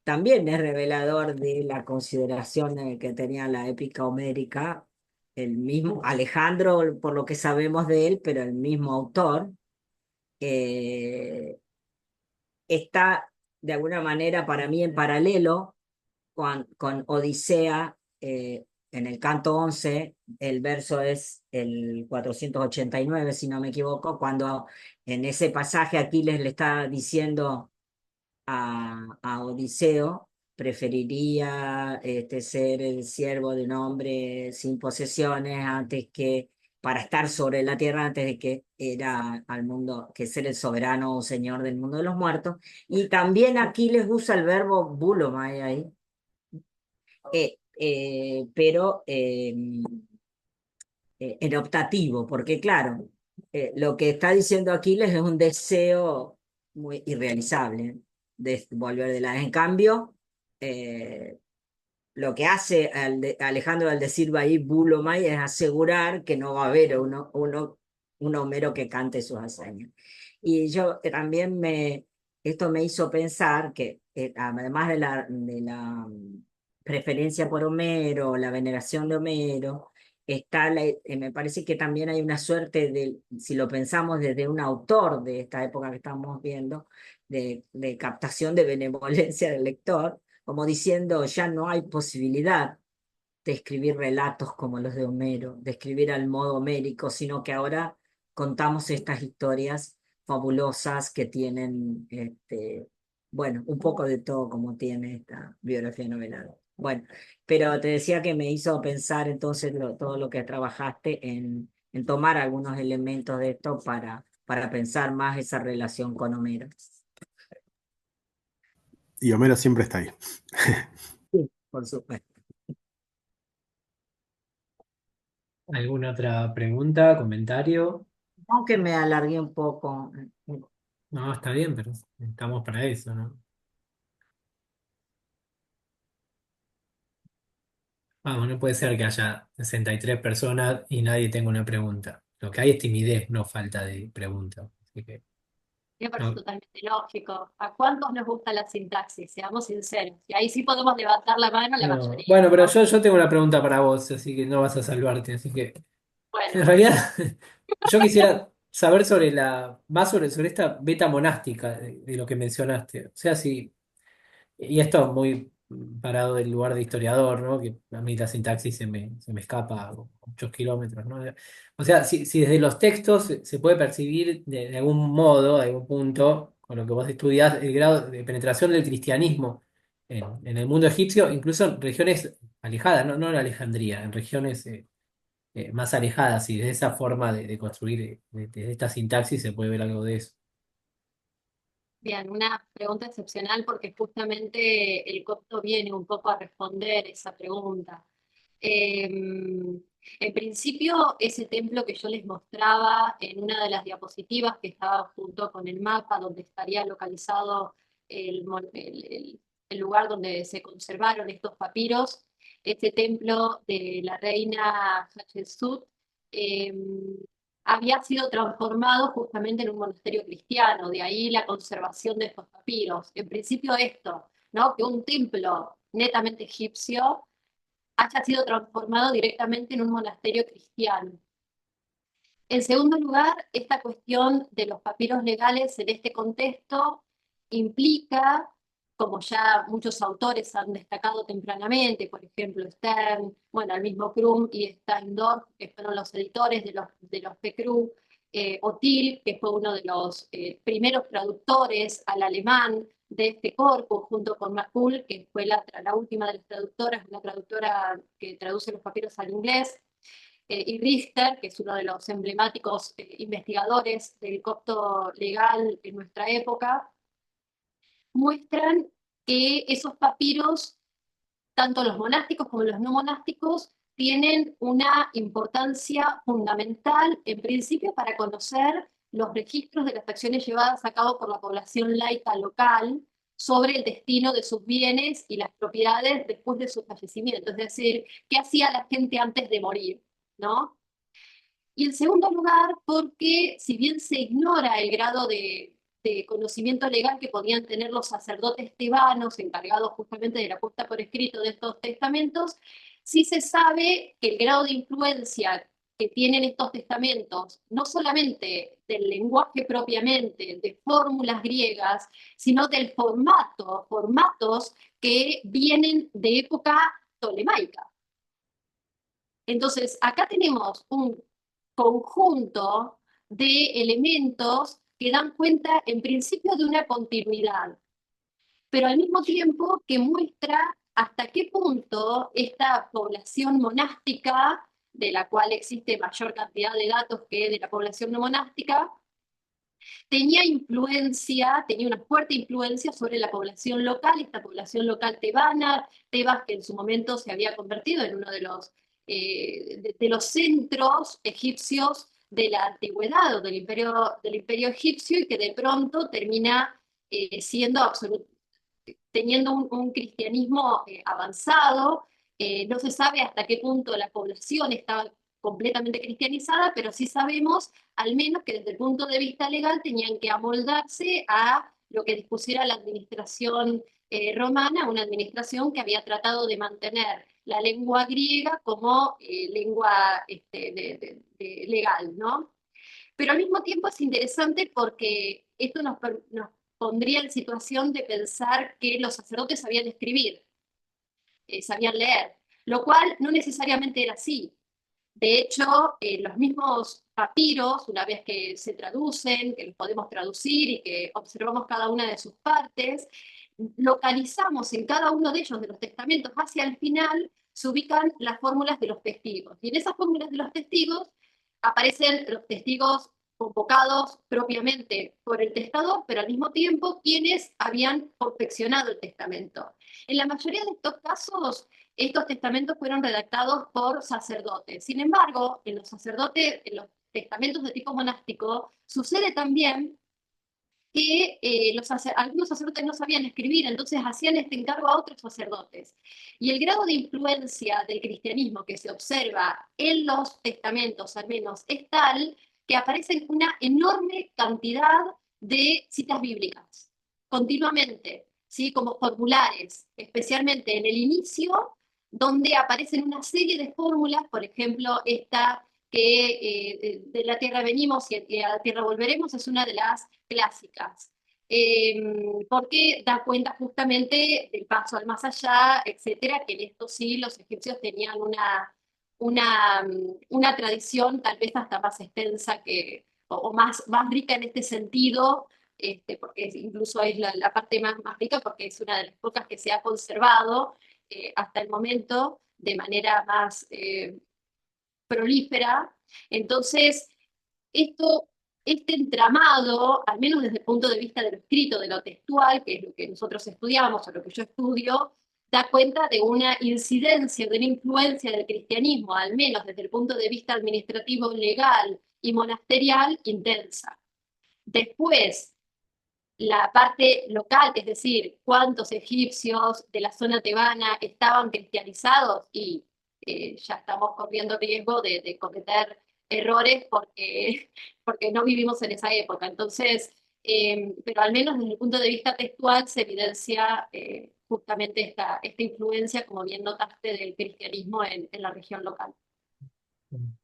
también es revelador de la consideración que tenía la épica homérica, el mismo Alejandro, por lo que sabemos de él, pero el mismo autor, eh, está de alguna manera para mí en paralelo con Odisea, en el canto 11 el verso es el 489 si no me equivoco, cuando en ese pasaje Aquiles le está diciendo a Odiseo, preferiría ser el siervo de un hombre sin posesiones antes que para estar sobre la tierra antes de que era al mundo, que ser el soberano o señor del mundo de los muertos. Y también Aquiles usa el verbo bulomai ahí, pero en optativo, porque claro, lo que está diciendo Aquiles es un deseo muy irrealizable de volver de la... En cambio, eh, lo que hace Alejandro al decir ahí Bulomai es asegurar que no va a haber un Homero que cante sus hazañas. Y yo también esto me hizo pensar que además de la preferencia por Homero, la veneración de Homero, me parece que también hay una suerte de, si lo pensamos desde un autor de esta época que estamos viendo, de captación de benevolencia del lector, como diciendo, ya no hay posibilidad de escribir relatos como los de Homero, de escribir al modo homérico, sino que ahora contamos estas historias fabulosas que tienen, bueno, un poco de todo como tiene esta biografía novelada. Bueno, pero te decía que me hizo pensar entonces todo lo que trabajaste en tomar algunos elementos de esto para pensar más esa relación con Homero. Y Homero siempre está ahí. Sí, por supuesto. ¿Alguna otra pregunta, comentario? Aunque me alargué un poco. No, está bien, pero estamos para eso, ¿no? Vamos, no puede ser que haya 63 personas y nadie tenga una pregunta. Lo que hay es timidez, no falta de preguntas. Así que, Me parece no, totalmente lógico. ¿A cuántos nos gusta la sintaxis? Seamos sinceros. Y ahí sí podemos levantar la mano la no. mayoría, Bueno, pero ¿no? yo tengo una pregunta para vos, así que no vas a salvarte. Así que, en Bueno, realidad, yo quisiera saber más sobre esta beta monástica de lo que mencionaste. O sea, si. Y esto muy parado del lugar de historiador, ¿no? Que a mí la sintaxis se me escapa a muchos kilómetros, ¿no? O sea, si desde los textos se puede percibir de algún modo, de algún punto, con lo que vos estudiás, el grado de penetración del cristianismo en el mundo egipcio, incluso en regiones alejadas, no en Alejandría, en regiones más alejadas, y de esa forma de construir, de esta sintaxis se puede ver algo de eso. bien, una pregunta excepcional porque justamente el copto viene un poco a responder esa pregunta. En principio, ese templo que yo les mostraba en una de las diapositivas que estaba junto con el mapa donde estaría localizado el lugar donde se conservaron estos papiros, este templo de la reina Hatshepsut, eh, había sido transformado justamente en un monasterio cristiano, de ahí la conservación de estos papiros. En principio esto, ¿no? Que un templo netamente egipcio haya sido transformado directamente en un monasterio cristiano. En segundo lugar, esta cuestión de los papiros legales en este contexto implica, como ya muchos autores han destacado tempranamente, por ejemplo Stern, bueno, el mismo Krum y Steindorf, que fueron los editores de los PCRU, Otil, que fue uno de los primeros traductores al alemán de este corpus, junto con Macul, que fue la última de las traductoras, una traductora que traduce los papiros al inglés, y Richter, que es uno de los emblemáticos investigadores del copto legal en nuestra época, muestran que esos papiros, tanto los monásticos como los no monásticos, tienen una importancia fundamental, en principio, para conocer los registros de las acciones llevadas a cabo por la población laica local sobre el destino de sus bienes y las propiedades después de su fallecimiento. Es decir, qué hacía la gente antes de morir, ¿no? Y en segundo lugar, porque si bien se ignora el grado de conocimiento legal que podían tener los sacerdotes tebanos encargados justamente de la puesta por escrito de estos testamentos, sí se sabe que el grado de influencia que tienen estos testamentos, no solamente del lenguaje propiamente, de fórmulas griegas, sino del formatos que vienen de época tolemaica. Entonces, acá tenemos un conjunto de elementos que dan cuenta, en principio, de una continuidad, pero al mismo tiempo que muestra hasta qué punto esta población monástica, de la cual existe mayor cantidad de datos que de la población no monástica, tenía una fuerte influencia sobre la población local, esta población local tebana, Tebas que en su momento se había convertido en uno de los centros egipcios de la antigüedad o del imperio egipcio y que de pronto termina siendo teniendo un cristianismo avanzado. No se sabe hasta qué punto la población estaba completamente cristianizada, pero sí sabemos al menos que desde el punto de vista legal tenían que amoldarse a lo que dispusiera la administración romana, una administración que había tratado de mantener la lengua griega como lengua legal, ¿no? Pero al mismo tiempo es interesante porque esto nos pondría en situación de pensar que los sacerdotes sabían escribir, sabían leer, lo cual no necesariamente era así. De hecho, los mismos papiros, una vez que se traducen, que los podemos traducir y que observamos cada una de sus partes, localizamos en cada uno de ellos, de los testamentos, hacia el final, se ubican las fórmulas de los testigos. Y en esas fórmulas de los testigos aparecen los testigos convocados propiamente por el testador, pero al mismo tiempo quienes habían confeccionado el testamento. En la mayoría de estos casos, estos testamentos fueron redactados por sacerdotes. Sin embargo, en los testamentos de tipo monástico, sucede también que algunos sacerdotes no sabían escribir, entonces hacían este encargo a otros sacerdotes. Y el grado de influencia del cristianismo que se observa en los testamentos, al menos, es tal que aparecen una enorme cantidad de citas bíblicas, continuamente, ¿sí? Como formulares, especialmente en el inicio, donde aparecen una serie de fórmulas, por ejemplo, esta que de la tierra venimos y a la tierra volveremos, es una de las clásicas, porque da cuenta justamente del paso al más allá, etcétera, que en esto sí los egipcios tenían una tradición tal vez hasta más extensa o más rica en este sentido, porque incluso es la parte más rica porque es una de las pocas que se ha conservado hasta el momento de manera más prolífera. Entonces, este entramado, al menos desde el punto de vista de lo escrito, de lo textual, que es lo que nosotros estudiamos o lo que yo estudio, da cuenta de una incidencia, de una influencia del cristianismo, al menos desde el punto de vista administrativo, legal y monasterial, intensa. Después, la parte local, es decir, cuántos egipcios de la zona tebana estaban cristianizados y ya estamos corriendo riesgo de cometer errores porque no vivimos en esa época. Entonces, pero al menos desde el punto de vista textual se evidencia justamente esta influencia, como bien notaste, del cristianismo en la región local.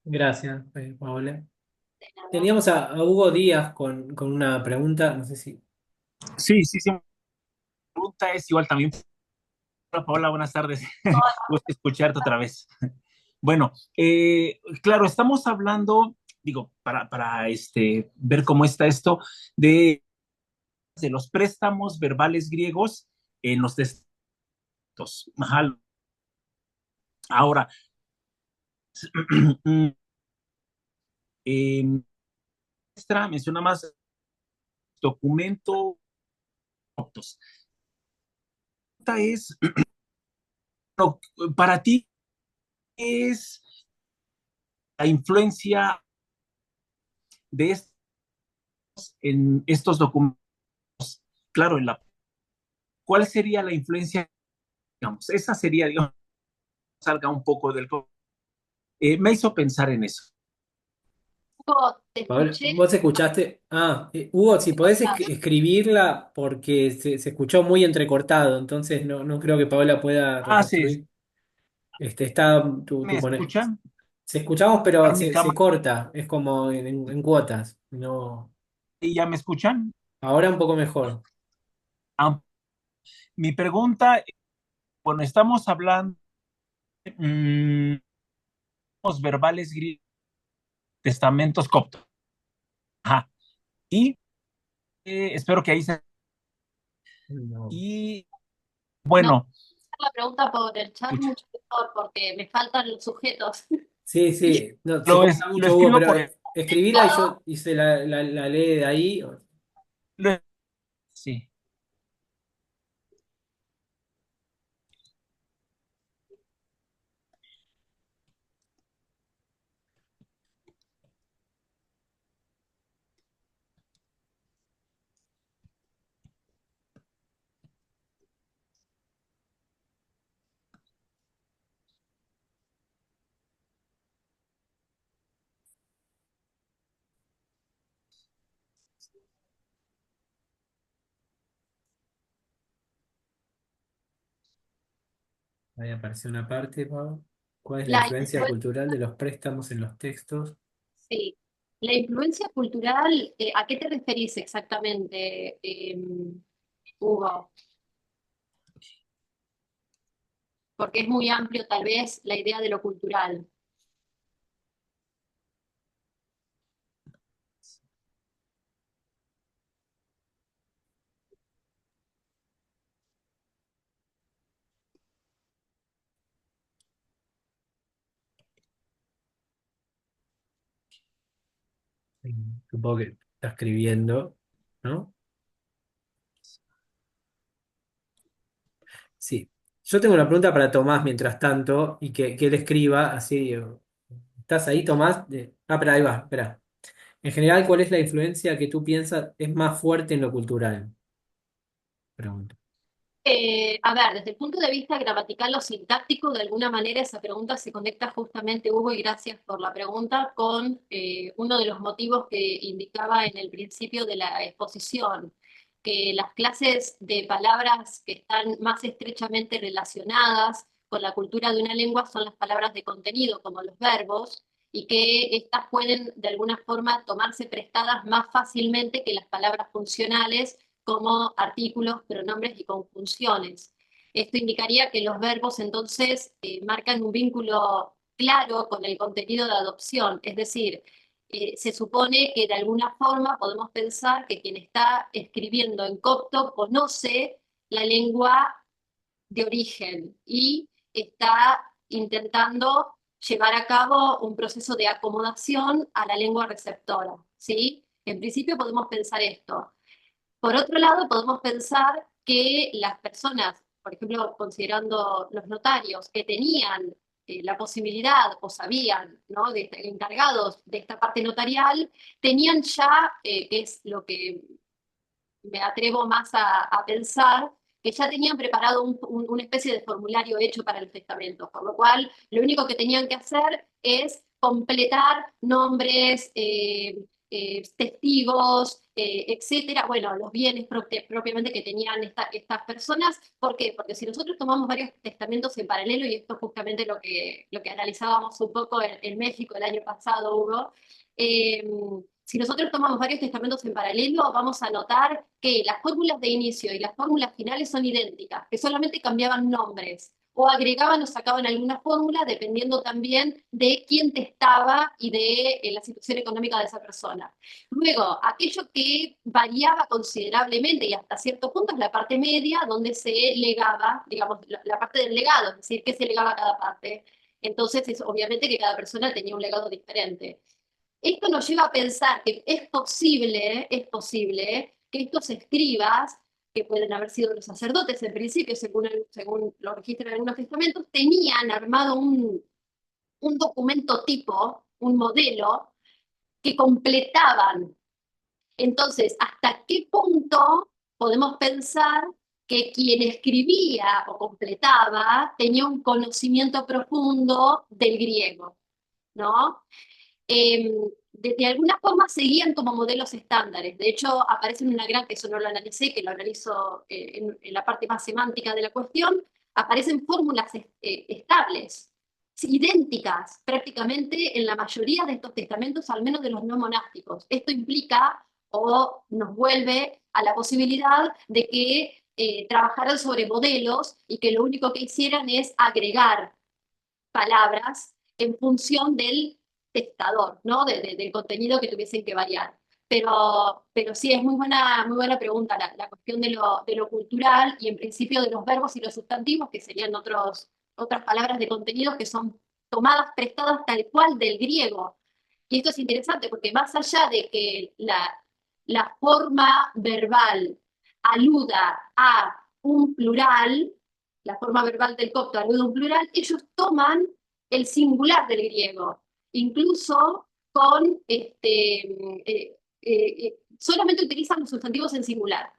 Gracias, Paola. De nada. Teníamos a Hugo Díaz con una pregunta, no sé si... Sí, sí, sí. Mi pregunta es igual también. Hola, Paola, buenas tardes. Gusto escucharte otra vez. Bueno, claro, estamos hablando digo, para ver cómo está esto de los préstamos verbales griegos en los textos. Ajá. Ahora, menciona más documento. Esta es, no, para ti, ¿qué es la influencia de estos en estos documentos? Claro, ¿cuál sería la influencia? Digamos, esa sería, digamos, salga un poco del... me hizo pensar en eso. Hugo, te Paola, escuché. ¿vos escuchaste? Hugo, si podés escribirla porque se escuchó muy entrecortado, entonces no creo que Paola pueda Sí, reconstruir. Está ¿me escuchan? se escuchamos, pero Mi se cámara, corta, es como en cuotas. No, ¿y ya me escuchan? ahora un poco mejor. Ah, mi pregunta, bueno, estamos hablando mm, los verbales griegos, testamentos coptos. Ajá. Y espero que ahí se... No. Y No, bueno, la pregunta por el chat escucha, mucho mejor porque me faltan los sujetos. Sí, Y sí, no, se corta lo mucho, Hugo, escribo pero por... escribila y se la lee de ahí. Sí. Ahí aparece una parte, Pau. ¿Cuál es la La influencia influencia, cultural de los préstamos en los textos? sí. La influencia cultural, ¿a qué te referís exactamente, Hugo? Porque es muy amplio tal vez la idea de lo cultural. Supongo que está escribiendo, ¿no? Sí. Yo tengo una pregunta para Tomás mientras tanto y que él escriba, así. ¿Estás ahí, Tomás? Espera, ahí va, espera. En general, ¿cuál es la influencia que tú piensas es más fuerte en lo cultural? Pregunta. A ver, desde el punto de vista gramatical o sintáctico, de alguna manera esa pregunta se conecta justamente, Hugo, y gracias por la pregunta, con uno de los motivos que indicaba en el principio de la exposición, que las clases de palabras que están más estrechamente relacionadas con la cultura de una lengua son las palabras de contenido, como los verbos, y que éstas pueden de alguna forma tomarse prestadas más fácilmente que las palabras funcionales como artículos, pronombres y conjunciones. Esto indicaría que los verbos entonces marcan un vínculo claro con el contenido de adopción, es decir, se supone que de alguna forma podemos pensar que quien está escribiendo en copto conoce la lengua de origen y está intentando llevar a cabo un proceso de acomodación a la lengua receptora, ¿sí? En principio podemos pensar esto. Por otro lado, podemos pensar que las personas, por ejemplo, considerando los notarios, que tenían la posibilidad o sabían, ¿no?, encargados de esta parte notarial, tenían ya, que es lo que me atrevo más a pensar, que ya tenían preparado una especie de formulario hecho para los testamentos, por lo cual lo único que tenían que hacer es completar nombres, testigos, etcétera, bueno, los bienes propiamente que tenían estas personas. ¿Por qué? Porque si nosotros tomamos varios testamentos en paralelo, y esto es justamente lo que analizábamos un poco en México el año pasado, Hugo, eh, si nosotros tomamos varios testamentos en paralelo, vamos a notar que las fórmulas de inicio y las fórmulas finales son idénticas, que solamente cambiaban nombres. o agregaban o sacaban alguna fórmula dependiendo también de quién testaba y de la situación económica de esa persona. Luego, aquello que variaba considerablemente y hasta cierto punto es la parte media, donde se legaba, digamos, la parte del legado, es decir, qué se legaba a cada parte. Entonces, es obviamente que cada persona tenía un legado diferente. Esto nos lleva a pensar que es posible que estos escribas, que pueden haber sido los sacerdotes en principio, según lo registran algunos testamentos, tenían armado un documento tipo, un modelo, que completaban. Entonces, ¿hasta qué punto podemos pensar que quien escribía o completaba tenía un conocimiento profundo del griego, ¿no? eh, de alguna forma seguían como modelos estándares. De hecho, aparece en una que eso no lo analicé, que lo analizo en la parte más semántica de la cuestión, aparecen fórmulas estables, idénticas prácticamente en la mayoría de estos testamentos, al menos de los no monásticos. Esto implica o nos vuelve a la posibilidad de que trabajaran sobre modelos y que lo único que hicieran es agregar palabras en función del testador, ¿no? Del contenido que tuviesen que variar. Pero sí, es muy buena pregunta la cuestión de lo cultural y en principio de los verbos y los sustantivos, que serían otras palabras de contenido que son tomadas, prestadas tal cual del griego. Y esto es interesante porque más allá de que la forma verbal aluda a un plural, la forma verbal del copto alude a un plural, ellos toman el singular del griego, incluso con solamente utilizan los sustantivos en singular.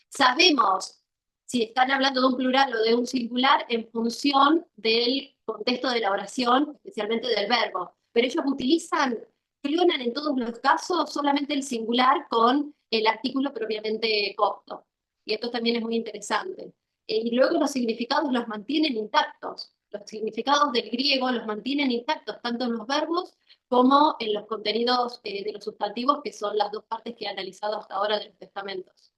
Sabemos si están hablando de un plural o de un singular en función del contexto de la oración, especialmente del verbo, pero ellos clonan en todos los casos solamente el singular con el artículo propiamente copto. Y esto también es muy interesante. Y luego los significados los mantienen intactos. Los significados del griego los mantienen intactos, tanto en los verbos como en los contenidos de los sustantivos, que son las dos partes que he analizado hasta ahora de los testamentos.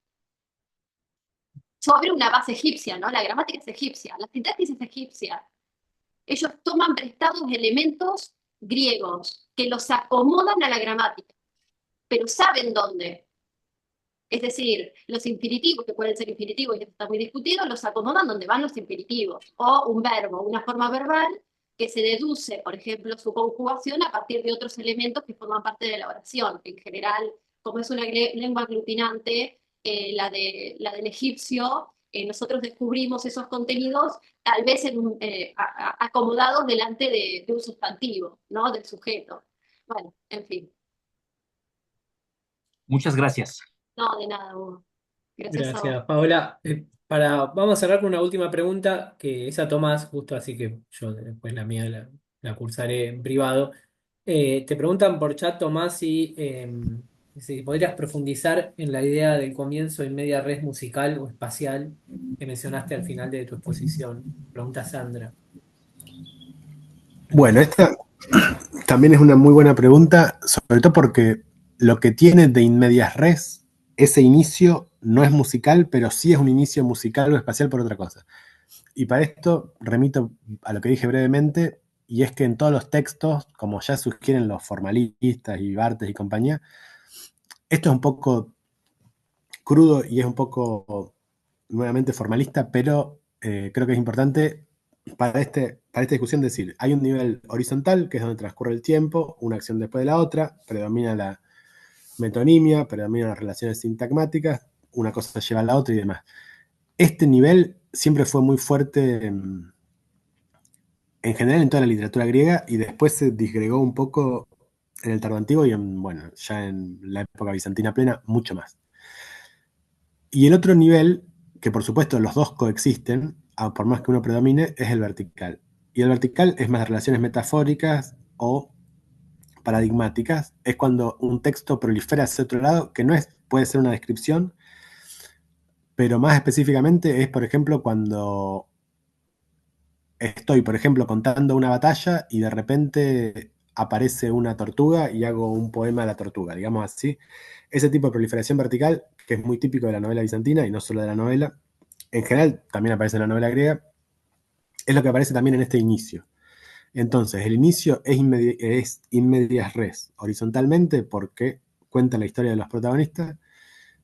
Sobre una base egipcia, ¿no? La gramática es egipcia, la sintaxis es egipcia. Ellos toman prestados elementos griegos que los acomodan a la gramática, pero saben dónde. Es decir, los infinitivos, que pueden ser infinitivos y esto está muy discutido, los acomodan donde van los infinitivos. O un verbo, una forma verbal que se deduce, por ejemplo, su conjugación a partir de otros elementos que forman parte de la oración. En general, como es una lengua aglutinante, la del egipcio, nosotros descubrimos esos contenidos tal vez acomodados delante de un sustantivo, ¿no? Del sujeto. Bueno, en fin. Muchas gracias. No, de nada, Hugo. Gracias a vos. Gracias, Paola. Vamos a cerrar con una última pregunta, que esa Tomás, justo así que yo después la mía la cursaré en privado. Te preguntan por chat, Tomás, si podrías profundizar en la idea del comienzo y media res musical o espacial que mencionaste al final de tu exposición. Pregunta Sandra. Bueno, esta también es una muy buena pregunta, sobre todo porque lo que tiene de in medias res, ese inicio no es musical, pero sí es un inicio musical o espacial por otra cosa. Y para esto remito a lo que dije brevemente, y es que en todos los textos, como ya sugieren los formalistas y Barthes y compañía, esto es un poco crudo y es un poco nuevamente formalista, pero creo que es importante para esta discusión decir, hay un nivel horizontal, que es donde transcurre el tiempo, una acción después de la otra, predomina la metonimia, predominan las relaciones sintagmáticas, una cosa lleva a la otra y demás. Este nivel siempre fue muy fuerte en general en toda la literatura griega y después se disgregó un poco en el tardo antiguo y bueno, ya en la época bizantina plena, mucho más. Y el otro nivel, que por supuesto los dos coexisten, por más que uno predomine, es el vertical. Y el vertical es más de relaciones metafóricas o paradigmáticas. Es cuando un texto prolifera hacia otro lado, que no es, puede ser una descripción, pero más específicamente es, por ejemplo, cuando estoy, por ejemplo, contando una batalla y de repente aparece una tortuga y hago un poema de la tortuga, digamos así. Ese tipo de proliferación vertical, que es muy típico de la novela bizantina y no solo de la novela, en general también aparece en la novela griega, es lo que aparece también en este inicio. Entonces, el inicio es in medias res, horizontalmente, porque cuenta la historia de los protagonistas,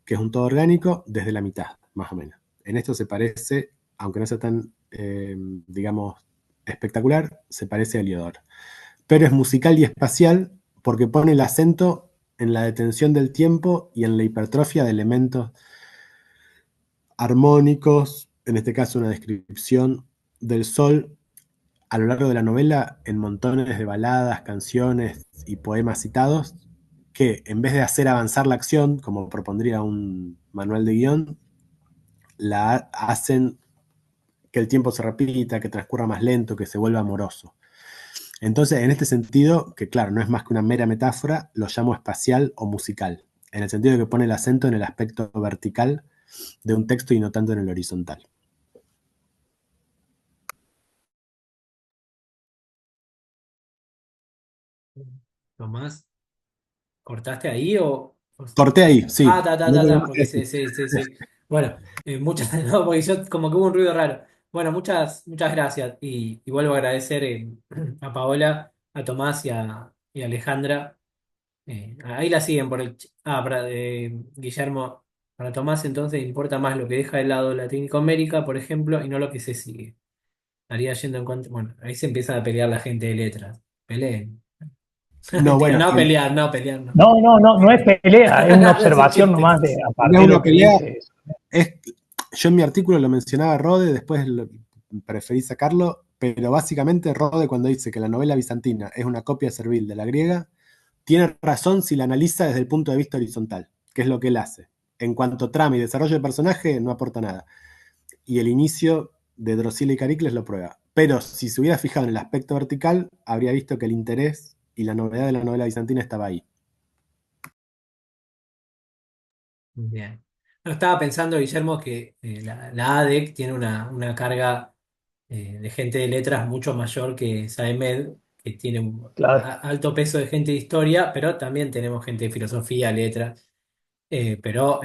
que es un todo orgánico, desde la mitad, más o menos. En esto se parece, aunque no sea tan, digamos, espectacular, se parece a Heliodoro. Pero es musical y espacial porque pone el acento en la detención del tiempo y en la hipertrofia de elementos armónicos, en este caso una descripción del sol a lo largo de la novela en montones de baladas, canciones y poemas citados que en vez de hacer avanzar la acción, como propondría un manual de guión, la hacen que el tiempo se repita, que transcurra más lento, que se vuelva amoroso. Entonces, en este sentido, que claro, no es más que una mera metáfora, lo llamo espacial o musical, en el sentido de que pone el acento en el aspecto vertical de un texto y no tanto en el horizontal. Tomás, ¿cortaste ahí o- Corté ahí, Ah, sí. No tengo más que porque sí, decir. sí, sí, sí. Bueno, muchas, no, porque yo como que hubo un ruido raro. Bueno, muchas gracias. Y vuelvo a agradecer a Paola, a Tomás y a Alejandra. Ahí la siguen por el... para, Guillermo, para Tomás entonces importa más lo que deja de lado Latinoamérica, por ejemplo, y no lo que se sigue. Estaría yendo en contra... Bueno, ahí se empieza a pelear la gente de letras. Peleen. No, Mentira, bueno, no pelear, no pelear, no. No, no, no, no es pelea, es una Es un observación chiste. nomás de, a no partir es de una lo que pelea. dices. Yo en mi artículo lo mencionaba Rode, después preferí sacarlo, pero básicamente Rode cuando dice que la novela bizantina es una copia servil de la griega, tiene razón si la analiza desde el punto de vista horizontal, que es lo que él hace. En cuanto a trama y desarrollo de personaje, no aporta nada. Y el inicio de Drusila y Caricles lo prueba. Pero si se hubiera fijado en el aspecto vertical, habría visto que el interés y la novedad de la novela bizantina estaba ahí. Bien. No, estaba pensando, Guillermo, que la ADEC tiene una carga de gente de letras mucho mayor que SAEMED, que tiene un Claro, alto peso de gente de historia, pero también tenemos gente de filosofía, letras, pero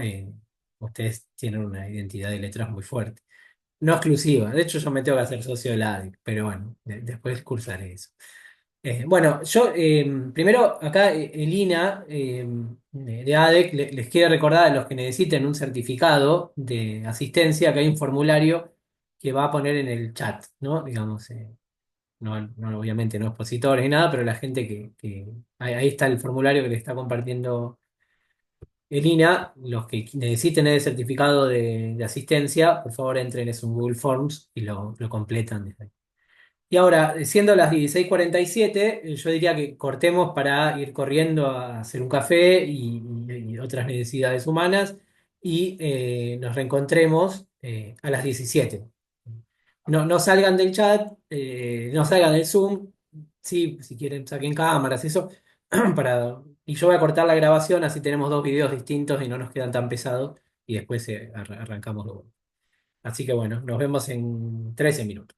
ustedes tienen una identidad de letras muy fuerte. No exclusiva, de hecho yo me tengo que hacer socio de la ADEC, pero bueno, después cursaré eso. Bueno, yo primero acá Elina de ADEC les quiere recordar a los que necesiten un certificado de asistencia que hay un formulario que va a poner en el chat, ¿no? Digamos, obviamente no expositores ni nada, pero la gente ahí está el formulario que le está compartiendo Elina. Los que necesiten el certificado de asistencia, por favor entren, es un Google Forms y lo completan desde ahí. Y ahora, siendo las 16:47, yo diría que cortemos para ir corriendo a hacer un café y otras necesidades humanas y nos reencontremos a las 17. No salgan del chat, no salgan del Zoom. Sí, si quieren, saquen cámaras, eso. Y yo voy a cortar la grabación, así tenemos dos videos distintos y no nos quedan tan pesados. Y después arrancamos luego. Así que bueno, nos vemos en 13 minutos.